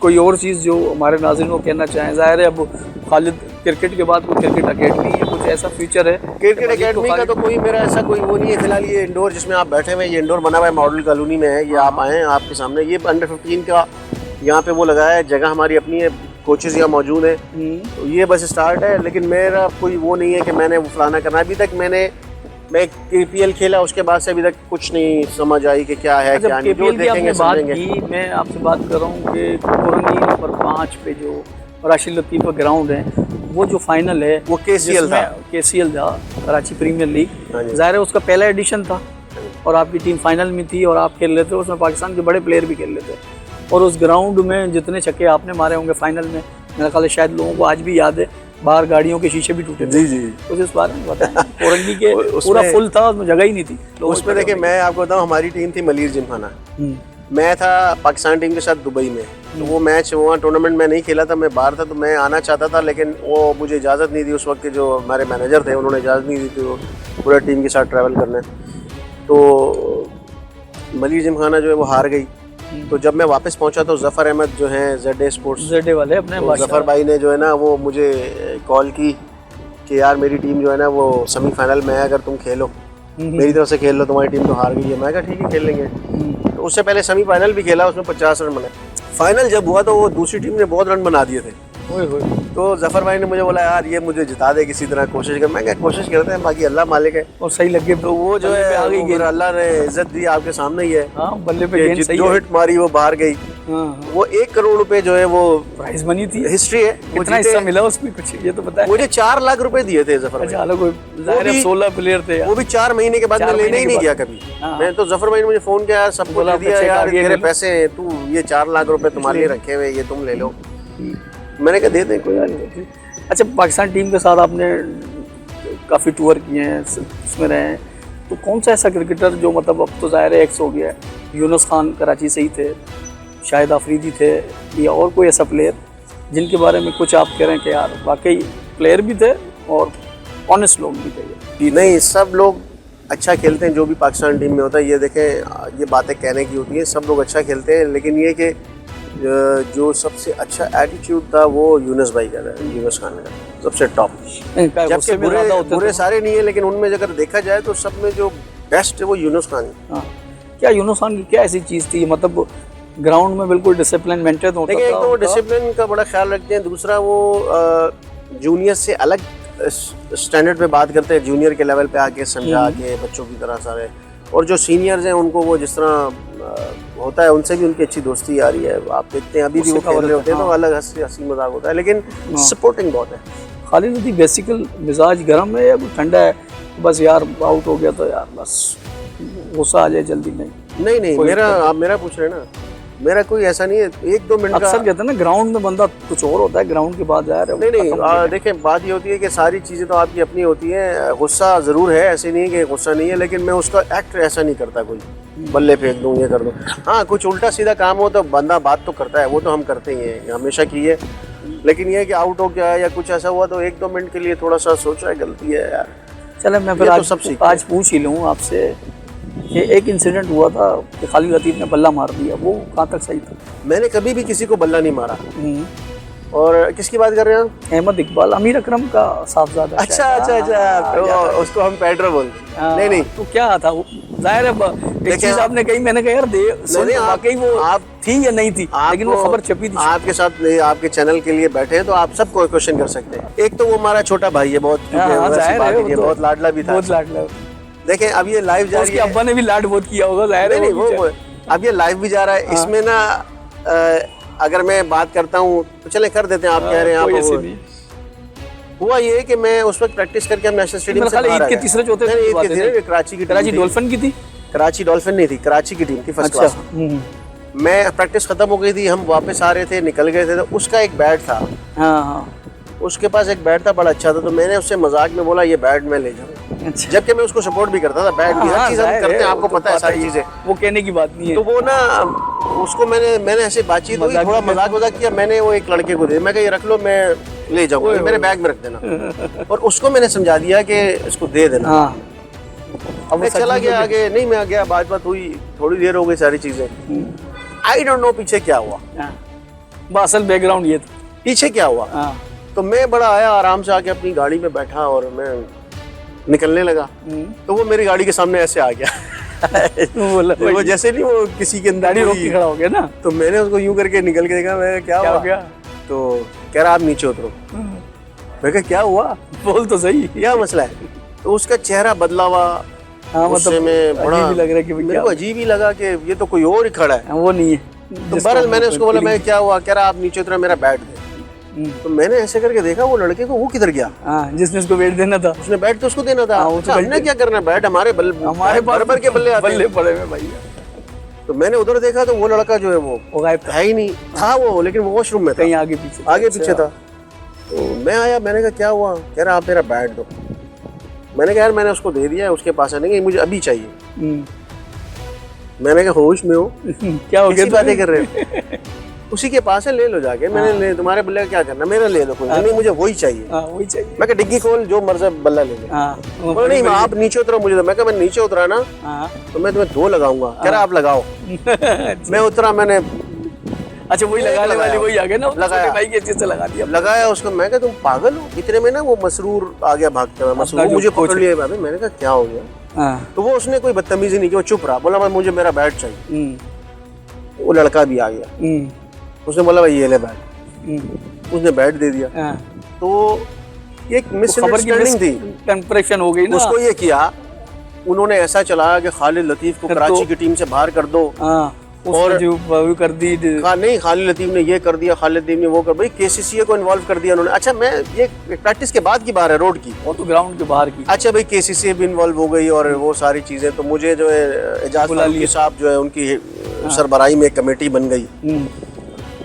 कोई और चीज़ जो हमारे नाज़रीन को कहना चाहें? ज़ाहिर है अब खालिद क्रिकेट के बाद कोई क्रिकेट अकेडमी है, कुछ ऐसा फ्यूचर है? क्रिकेट अकेडमी का तो कोई मेरा ऐसा कोई वो नहीं है फिलहाल। ये इंडोर जिसमें आप बैठे हुए, ये इंडोर बना हुआ है, मॉडल कॉलोनी में है, ये आप आएँ आपके सामने, ये अंडर 15 का यहाँ पे वो लगाया है, जगह हमारी अपनी है, कोचेज़ यहाँ मौजूद है, तो ये बस स्टार्ट है। लेकिन मेरा कोई वो नहीं है कि मैंने वो फलाना करना। अभी तक मैं KPL खेला, उसके बाद से अभी तक कुछ नहीं समझ आई कि क्या है क्या नहीं, जो देखेंगे समझेंगे। मैं आपसे बात कर रहा हूँ कि कोरंगी नंबर 5 पे जो राशिद लतीफ़ का ग्राउंड है, वो जो फाइनल है वो KCL था, कराची प्रीमियर लीग। ज़ाहिर है उसका पहला एडिशन था और आपकी टीम फाइनल में थी और आप खेल रहे थे, उसमें पाकिस्तान के बड़े प्लेयर भी खेल रहे थे, और उस ग्राउंड में जितने छक्के आपने मारे होंगे फाइनल में, मेरा ख्याल है शायद लोगों को आज भी याद है, बाहर गाड़ियों के शीशे भी टूटे थे। जी जी। कुछ इस बारे में बताएं। कोरंगी के पूरा फुल था, उसमें जगह ही नहीं थी। उसमें देखिए मैं आपको बताऊं, हमारी टीम थी मलीर जिमखाना, मैं था पाकिस्तान टीम के साथ दुबई में। तो वो मैच वहाँ टूर्नामेंट में नहीं खेला था, मैं बाहर था, तो मैं आना चाहता था लेकिन वो मुझे इजाज़त नहीं दी उस वक्त के जो हमारे मैनेजर थे, उन्होंने इजाज़त नहीं दी थी वो पूरा टीम के साथ ट्रैवल करने। तो मलीर जिमखाना जो है वो हार गई। तो जब मैं वापस पहुंचा तो जफ़र अहमद जो हैं ZA स्पोर्ट्स वाले अपने तो जफ़र भाई ने जो है ना वो मुझे कॉल की कि यार मेरी टीम जो है ना वो सेमीफाइनल में है, अगर तुम खेलो मेरी तरफ से खेल लो, तुम्हारी टीम तो हार गई है। मैं कहा ठीक है खेल लेंगे। तो उससे पहले सेमीफाइनल भी खेला, उसमें 50 रन बने। फाइनल जब हुआ तो वो दूसरी टीम ने बहुत रन बना दिए थे। तो जफ़र भाई ने मुझे बोला यार ये मुझे जिता दे किसी तरह, कोशिश कर। मैं क्या कोशिश करते हैं, बाकी अल्लाह मालिक है। और सही लगे तो वो जो है आ गई, अल्लाह ने इज्जत दी, आपके सामने ही है। हाँ, बल्ले पे गेंद सही जो हिट मारी वो बाहर गई। वो 1 करोड़ रुपए जो है वो प्राइस बनी थी, हिस्ट्री है। कितना हिस्सा मिला उसमें कुछ ये तो बताया? मुझे 4 लाख रुपए दिए थे जफ़र भाई। अच्छा, अलग 16 प्लेयर थे, वो भी 4 महीने के बाद मैं लेने ही नहीं गया कभी। मैं तो जफ़र भाई ने मुझे फोन किया, यार सबको दे दिया यार, तेरे पैसे हैं, तू ये 4 लाख रुपए तुम्हारे लिए रखे हुए, ये तुम ले लो। मैंने कहा दे दे कोई बात नहीं। अच्छा, पाकिस्तान टीम के साथ आपने काफ़ी टूर किए हैं, उसमें रहे हैं, तो कौन सा ऐसा क्रिकेटर जो मतलब अब तो ज़ाहिर है एक्स हो गया है, यूनुस खान कराची से ही थे, शाहिद आफरीदी थे, या और कोई ऐसा प्लेयर जिनके बारे में कुछ आप कह रहे हैं कि यार वाकई प्लेयर भी थे और ऑनेस्ट लोग भी थे? नहीं, सब लोग अच्छा खेलते हैं जो भी पाकिस्तान टीम में होता है। ये देखें, ये बातें कहने की होती हैं, सब लोग अच्छा खेलते हैं, लेकिन ये कि जो सबसे अच्छा एटीट्यूड था वो यूनुस भाई का था, यूनुस खान का सबसे टॉप। जबकि बुरे सारे नहीं है, लेकिन उनमें अगर देखा जाए तो सब में जो बेस्ट है वो यूनुस खान है। क्या यूनुस खान की क्या ऐसी चीज़ थी, मतलब ग्राउंड में बिल्कुल डिसिप्लिन मेंटेन होता था? देखिए, एक तो वो डिसिप्लिन का बड़ा ख्याल रखते हैं, दूसरा वो जूनियर से अलग स्टैंडर्ड पे बात करते हैं, जूनियर के लेवल पे आके समझा के बच्चों की तरह सारे। और जो सीनियर्स हैं उनको वो जिस तरह होता है उनसे भी उनकी अच्छी दोस्ती आ रही है। आप देखते हैं अभी भी वो खेल रहे होते हैं तो अलग हंसी मजाक होता है, लेकिन सपोर्टिंग बहुत है। खालिद लतीफ़ बेसिकल मिजाज गर्म है या ठंडा है? बस यार आउट हो गया तो यार बस गुस्सा आ जाए जल्दी? नहीं, मेरा आप मेरा पूछ रहे हैं ना, मेरा कोई ऐसा नहीं है। 1-2 मिनट का अक्सर कहते हैं ना ग्राउंड में बंदा कुछ और होता है, ग्राउंड के बाद यार नहीं। देखें, बात ये होती है कि सारी चीज़ें तो आपकी अपनी होती हैं। गुस्सा ज़रूर है, ऐसे नहीं कि गुस्सा नहीं है, लेकिन मैं उसका एक्ट ऐसा नहीं करता कोई बल्ले फेंक दूँ ये कर दूँ। हाँ, कुछ उल्टा सीधा काम हो तो बंदा बात तो करता है, वो तो हम करते ही हैं, हमेशा की है। लेकिन ये कि आउट हो गया या कुछ ऐसा हुआ तो 1-2 मिनट के लिए थोड़ा सा सोचा है, गलती है यार। चलो मैं फिर आज पूछ ही लूँ आपसे कि एक इंसिडेंट हुआ था कि खालिद लतीफ़ ने बल्ला मार दिया, वो कहाँ तक सही था? मैंने कभी भी किसी को बल्ला नहीं मारा। और किसकी बात कर रहे हैं? अहमद इकबाल, अमीर अकरम का साहबजादा। अच्छा, उसको हम पैड्रो बोलते हैं। नहीं, तो क्या था वो? जाहिर है एक चीज आपने कही, मैंने कहा यार वाकई वो आप थी या नहीं थी, लेकिन वो खबर छपी थी। आपके साथ आपके चैनल के लिए बैठे हैं तो आप सबको क्वेश्चन कर सकते हैं। एक तो वो हमारा छोटा भाई है, बहुत लाडला भी था, बहुत लाडला। देखें, अब ये लाइव जा रही है, अब्बा ने भी लाड बहुत किया होगा, जाहिर है वो अब ये लाइव भी जा रहा है। इसमें ना अगर मैं बात करता हूँ तो चले कर देते हैं, आप कह रहे हैं। हुआ ये कि मैं उस वक्त प्रैक्टिस करके हम नेशनल स्टेडियम से ईद के तीसरे चौथे कराची की कराची डॉल्फिन नहीं थी, कराची की टीम थी फर्स्ट क्लास। मैं प्रैक्टिस खत्म हो गई थी, हम वापस आ रहे थे, निकल गए थे, तो उसका एक बैट था। उसके पास एक बैट था, बड़ा अच्छा था, तो मैंने उससे मजाक में बोला ये बैट मैं ले जाऊँ। जबकि मैं उसको सपोर्ट भी करता था, बैट भी हर चीज़ हम करते हैं, आपको पता है सारी चीज़ें, वो कहने की बात नहीं है। तो वो ना उसको मैंने ऐसे बातचीत हुई, थोड़ा मजाक किया, मैंने वो एक लड़के को दे, मैं कहा ये रख लो, मैं ले जाऊँगा, मेरे बैग में रख देना। और उसको मैंने समझा दिया कि इसको दे देना। अब मैं चला गया आगे, नहीं मैं गया, बात हुई, थोड़ी देर हो गई, सारी चीज़ें। आई डोंट नो पीछे क्या हुआ, असल बैकग्राउंड ये था, पीछे क्या हुआ। तो मैं बड़ा आया, आराम से आके अपनी गाड़ी में बैठा और मैं निकलने लगा, तो वो मेरी गाड़ी के सामने ऐसे आ गया। वो जैसे नहीं वो किसी के अंदर रोक के खड़ा हो गया ना, तो मैंने उसको यूं करके निकल के देखा, मैं क्या हो गया? तो कह रहा आप नीचे उतरो। मैं कहा क्या हुआ, बोल तो सही, क्या मसला है? तो उसका चेहरा बदला हुआ, मतलब में बड़ा अजीब लग रहा है कि मेरे को अजीब ही लगा कि ये तो कोई और ही खड़ा है, वो नहीं है। तो बहरहाल मैंने उसको बोला मैं क्या हुआ? कह रहा आप नीचे उतरा, मेरा बैट दे। तो मैंने ऐसे करके देखा वो लड़के को, वो किधर गया? जिसने उसको बैट देना था, उसने बैट तो उसको देना था। हमने क्या करना, बैट हमारे बराबर के बल्ले पड़े में भाई। तो मैंने उधर देखा तो वो लड़का जो है वो गायब था, है ही नहीं, था वो, लेकिन वो वॉशरूम में था, कहीं आगे पीछे आगे पीछे था। तो मैं आया, मैंने कहा क्या हुआ? कह रहा आप मेरा बैट दो। मैंने कहा यार मैंने उसको दे दिया है, उसके पास है नहीं, मुझे अभी चाहिए। मैंने कहा होश में हो, क्या हो गया? बातें कर रहे हो? उसी के पास है, ले लो जाके। मैंने ले, तुम्हारे बल्ले का क्या करना, मेरा ले लो। कोई नहीं, मुझे वही चाहिए। वही चाहिए। मैं कहा डिग्गी खोल, जो मर्जी बल्ला ले ले। बोला नहीं आप नीचे उतरो, मुझे मैं कहा मैं नीचे उतरा ना तो मैं तुम्हें 2 लगाऊंगा। कह रहा आप लगाओ। मैं उतरा, मैंने अच्छा वही लगाने वाले वही आ गए ना, लगाया भाई के अच्छे से लगा दिया, लगाया उसको। मैं कहा तुम पागल हो? इतने में ना वो मसरूर आ गया भागते हुए, मसरूर मुझे पकड़ लिया भाभी। मैंने कहा क्या हो गया? तो वो उसने कोई बदतमीजी नहीं की, वो चुप रहा, बोला मुझे मेरा बैट चाहिए। वो लड़का भी आ गया, उसने बोला भाई ये ले बैट। उसने बैट दे दिया। तो एक मिसअंडरस्टैंडिंग थी, कंप्रेशन हो गई ना। उसको ये किया, उन्होंने ऐसा चलाया कि खालिद लतीफ को कराची की टीम से बाहर कर दो, और जो कर दी नहीं, खालिद लतीफ ने ये कर दिया, खालिद लतीफ ने वो कर, भाई केसीसीए को इन्वॉल्व कर दिया उन्होंने। अच्छा मैं ये प्रैक्टिस के बाद की बात है, रोड की, वो तो ग्राउंड के बाहर की। अच्छा भाई केसीसीए भी इन्वॉल्व हो गई और वो सारी चीजें। तो मुझे जो है एजाज फारूकी साहब जो है उनकी सरबराही में एक कमेटी बन गई।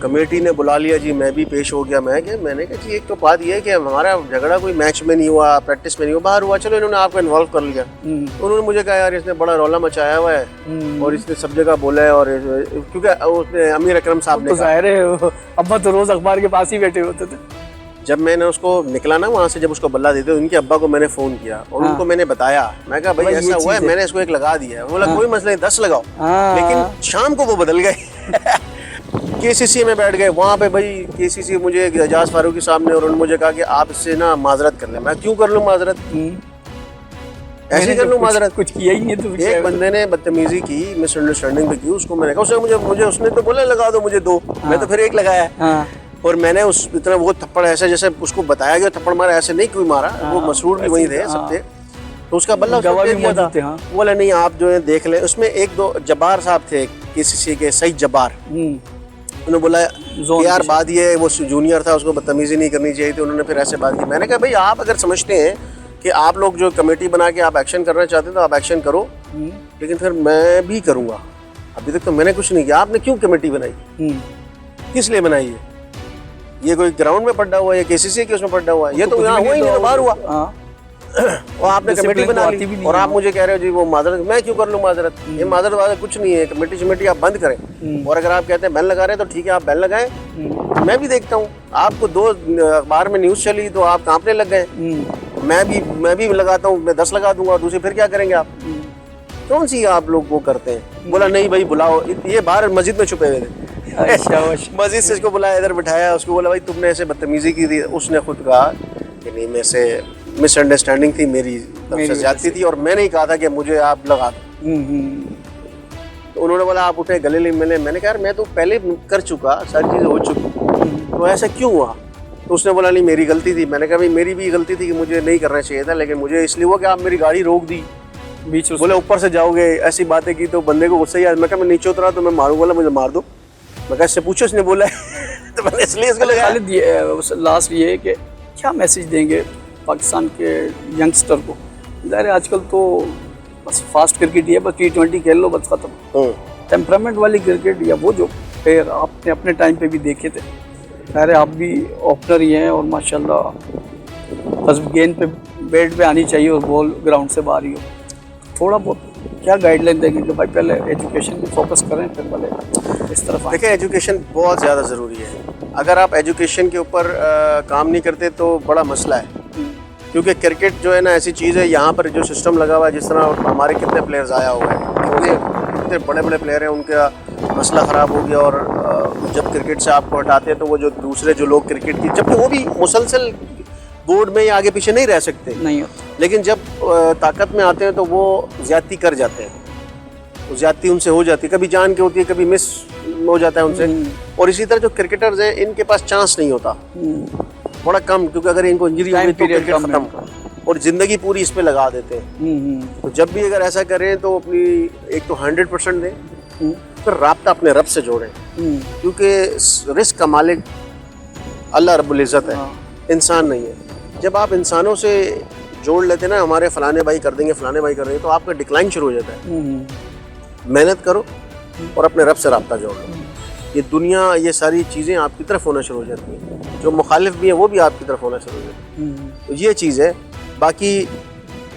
कमेटी ने बुला लिया जी, मैं भी पेश हो गया। मैंने कहा जी एक तो बात ये है कि हमारा झगड़ा कोई मैच में नहीं हुआ, प्रैक्टिस में नहीं हुआ, बाहर हुआ, चलो इन्होंने आपको इन्वॉल्व कर लिया। उन्होंने मुझे कहा यार इसने बड़ा रौला मचाया हुआ है और इसने सब जगह बोला है, और क्योंकि उसने अमीर अकरम साहब ने जाहिर है अब्बा तो रोज अखबार के पास ही बैठे होते थे। जब मैंने उसको निकला ना वहाँ से, जब उसको बल्ला देते उनके अब्बा को मैंने फ़ोन किया और उनको मैंने बताया, मैं कहा भाई ऐसा हुआ है, मैंने इसको एक लगा दिया है। बोला कोई मसला नहीं, 10 लगाओ। लेकिन शाम को वो बदल गए। केसीसी में बैठ गए वहाँ पे। भाई केसीसी मुझे एजाज फारूकी साहब ने, और उन्होंने मुझे कहा कि आप इससे ना माजरत कर लें। मैं क्यों कर लूँ माजरत? ऐसे कर लूँ माजरत? कुछ किया ही नहीं। तो एक बंदे ने बदतमीजी की, मिसअंडरस्टैंडिंग की, उसको मैंने कहा उसने तो बोला लगा दो मुझे 2, मैं तो फिर 1 लगाया। और मैंने उस इतना वो थप्पड़ ऐसे जैसे उसको बताया गया थप्पड़ मारा, ऐसे नहीं कोई मारा, वो मसरूर भी वही थे, सब थे। तो उसका बल्ला दे दिया था। बोला नहीं आप जो है देख ले। उसमें 1-2 जब्बार साहब थे केसीसी के, सईद जब्बार, उन्होंने बोला यार बात ये है, वो जूनियर था, उसको बदतमीजी नहीं करनी चाहिए थी। उन्होंने फिर ऐसे बात की। मैंने कहा भाई आप अगर समझते हैं कि आप लोग जो कमेटी बना के आप एक्शन करना चाहते हैं तो आप एक्शन करो, लेकिन फिर मैं भी करूँगा। अभी तक तो मैंने कुछ नहीं किया, आपने क्यों कमेटी बनाई, किस लिए बनाई है? ये कोई ग्राउंड में पड़ा हुआ है या केसीसी के उसमें पड़ा हुआ है? ये तो यहाँ हुआ ही नहीं, बाहर हुआ। और आपने कमेटी बना ली और आप मुझे कह रहे हो जी वो माजरत। मैं क्यों कर लूँ माजरत? ये माजरत वाजरत कुछ नहीं है। कमेटी आप बंद करें, और अगर आप कहते हैं बैन लगा रहे हैं तो ठीक है आप बैन लगाएं। मैं भी देखता हूँ, आपको 2 अखबार में न्यूज़ चली तो आप कांपने लग गए। मैं भी लगाता हूँ, मैं 10 लगा दूंगा, दूसरी फिर क्या करेंगे आप? कौन सी आप लोग वो करते हैं? बोला नहीं भाई बुलाओ। ये बाहर मस्जिद में छुपे हुए थे। मस्जिद से इसको बुलाया, इधर बिठाया, उसको बोला भाई तुमने ऐसे बदतमीजी की थी। उसने खुद कहा कि नहीं मेरे से मिसअंडरस्टैंडिंग थी, मेरी तरफ से ज्यादती थी और मैंने ही कहा था कि मुझे आप लगा दो। तो उन्होंने बोला आप उठे गले ले मिले। मैंने कहा यार मैं तो पहले कर चुका, सारी चीज़ें हो चुकी, तो ऐसा क्यों हुआ? तो उसने बोला नहीं मेरी गलती थी। मैंने कहा भाई मेरी भी गलती थी कि मुझे नहीं करना चाहिए था, लेकिन मुझे इसलिए हुआ कि आप मेरी गाड़ी रोक दी बीच में। बोले ऊपर से जाओगे, ऐसी बातें की तो बंदे को गुस्सा ही आया। मैं कहा मैं नीचे उतरा तो मैं मारूंगा, बोला मुझे मार दो। मैं कहा इससे पूछो इसने बोला है। तो मैंने इसलिए इसको लगा। लास्ट ये है कि क्या मैसेज देंगे पाकिस्तान के यंगस्टर को? ज़ाहिर है आजकल तो बस फास्ट क्रिकेट ही है, बस T20 खेल लो बस खत्म। टेम्परामेंट वाली क्रिकेट या वो जो प्लेयर आपने अपने टाइम पे भी देखे थे, ज़ाहिर है आप भी ओपनर ही हैं और माशाल्लाह बस गेंद पे बैट पे आनी चाहिए और बॉल ग्राउंड से बाहर ही हो। थोड़ा बहुत क्या गाइडलाइन देंगे कि भाई पहले एजुकेशन पे फोकस करें फिर पहले इस तरफ? देखिए एजुकेशन बहुत ज़्यादा ज़रूरी है। अगर आप एजुकेशन के ऊपर काम नहीं करते तो बड़ा मसला है, क्योंकि क्रिकेट जो है ना ऐसी चीज़ है, यहाँ पर जो सिस्टम लगा हुआ है, जिस तरह हमारे कितने प्लेयर्स आया हुआ है, कितने बड़े बड़े प्लेयर हैं, उनका मसला ख़राब हो गया। और जब क्रिकेट से आपको हटाते हैं तो वो जो दूसरे जो लोग क्रिकेट की, जबकि वो भी मुसलसल बोर्ड में आगे पीछे नहीं रह सकते, नहीं, लेकिन जब ताकत में आते हैं तो वो ज़्यादती कर जाते हैं, वो ज़्यादती उनसे हो जाती है, कभी जान के होती है, कभी मिस हो जाता है उनसे। और इसी तरह जो क्रिकेटर्स हैं इनके पास चांस नहीं होता, बड़ा कम, क्योंकि अगर इनको इंजरी हुई तो क्रिकेट खत्म, और ज़िंदगी पूरी इस पे लगा देते हैं। तो जब भी अगर ऐसा करें तो अपनी एक तो 100% दें, फिर राब्ता अपने रब से जोड़ें, क्योंकि रिस्क का मालिक अल्लाह रब्बुल इज़्ज़त है, इंसान नहीं है। जब आप इंसानों से जोड़ लेते हैं ना, हमारे फलाने भाई कर देंगे, फलाने भाई कर देंगे, तो आपका डिक्लाइन शुरू हो जाता है। मेहनत करो, और अपने रब से रब्ता जोड़ लो। ये दुनिया, ये सारी चीज़ें आपकी तरफ होना शुरू हो जाती हैं। जो मुखालिफ भी हैं वो भी आपकी तरफ होना शुरू हो जाती हैं। तो ये चीज़ है। बाकी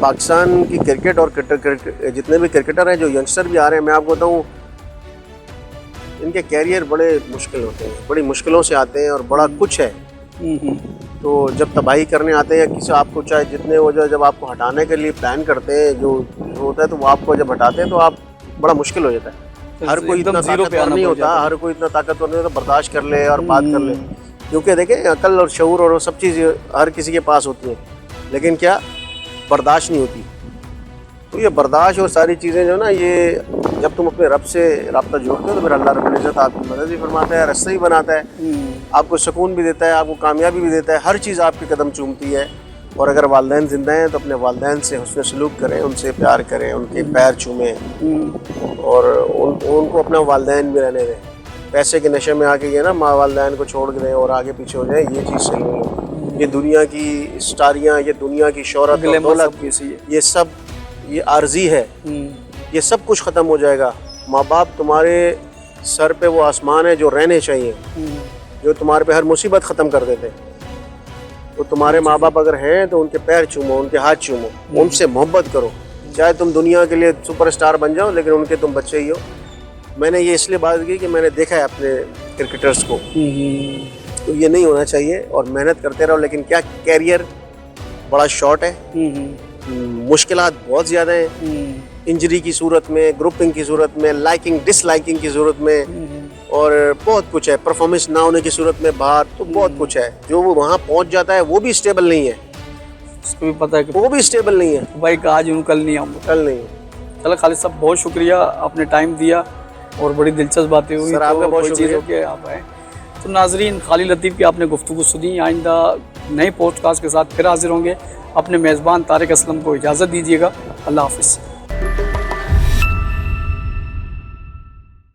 पाकिस्तान की क्रिकेट और जितने भी क्रिकेटर हैं, जो यंगस्टर भी आ रहे हैं, मैं आपको बताऊँ, इनके कैरियर बड़े मुश्किल होते हैं, बड़ी मुश्किलों से आते हैं और बड़ा कुछ है। तो जब तबाही करने आते हैं, किसी आपको चाहे जितने वो जब आपको हटाने के लिए प्लान करते हैं, जो होता है, तो वो आपको जब हटाते हैं तो आप बड़ा मुश्किल हो जाता है। हर कोई इतना ताकतवर नहीं होता, हर कोई इतना ताकतवर नहीं होता बर्दाश्त कर ले और बात कर ले, क्योंकि देखें अकल और शऊर और सब चीज़ हर किसी के पास होती है, लेकिन क्या बर्दाश्त नहीं होती। तो ये बर्दाश्त और सारी चीज़ें जो ना, ये जब तुम अपने रब से रब्ता जोड़ते हो तो फिर अल्लाह रब्बुल इज़्ज़त आपकी मदद भी फरमाता है, रास्ता भी बनाता है, आपको सुकून भी देता है, आपको कामयाबी भी देता है, हर चीज़ आपके कदम चूमती है। और अगर वालिदैन ज़िंदा हैं तो अपने वालिदैन से हुस्न सलूक करें, उनसे प्यार करें, उनके पैर चूमें और उनको अपना वालिदैन भी रहने दें। पैसे के नशे में आके ये ना माँ वालिदैन को छोड़ दें और आगे पीछे हो जाए, ये चीज़ सही नहीं है। ये दुनिया की स्टारियाँ, ये दुनिया की शोहरत और दौलत, ये सब ये आर्जी है, ये सब कुछ ख़त्म हो जाएगा। माँ बाप तुम्हारे सर पे वो आसमान है जो रहने चाहिए, जो तुम्हारे पे हर मुसीबत ख़त्म कर देते हैं। तो तुम्हारे माँ बाप अगर हैं तो उनके पैर चूमो, उनके हाथ चूमो, उनसे मोहब्बत करो। चाहे तुम दुनिया के लिए सुपरस्टार बन जाओ, लेकिन उनके तुम बच्चे ही हो। मैंने ये इसलिए बात की कि मैंने देखा है अपने क्रिकेटर्स को, तो ये नहीं होना चाहिए और मेहनत करते रहो। लेकिन क्या, कैरियर बड़ा शॉर्ट है, मुश्किलात बहुत ज़्यादा हैं, इंजरी की सूरत में, ग्रुपिंग की सूरत में, लाइकिंग डिसलाइकिंग की सूरत में, और बहुत कुछ है, परफॉर्मेंस ना होने की सूरत में बाहर, तो बहुत कुछ है। जो वो वहाँ पहुँच जाता है वो भी स्टेबल नहीं है, उसको भी पता है कि वो भी स्टेबल नहीं है भाई का आज हूँ कल नहीं आऊँगा, कल नहीं। चलो खालिद साहब, बहुत शुक्रिया, आपने टाइम दिया और बड़ी दिलचस्प बातें हुई। सर, आपका बहुत शुक्रिया कि आप आए। तो नाजरीन, खालिद लतीफ़ की आपने गुफ्तगू सुनी। आइंदा नए पॉडकास्ट के साथ फिर हाजिर होंगे। अपने मेज़बान तारिक असलम को इजाज़त दीजिएगा। अल्लाह हाफ़िज़।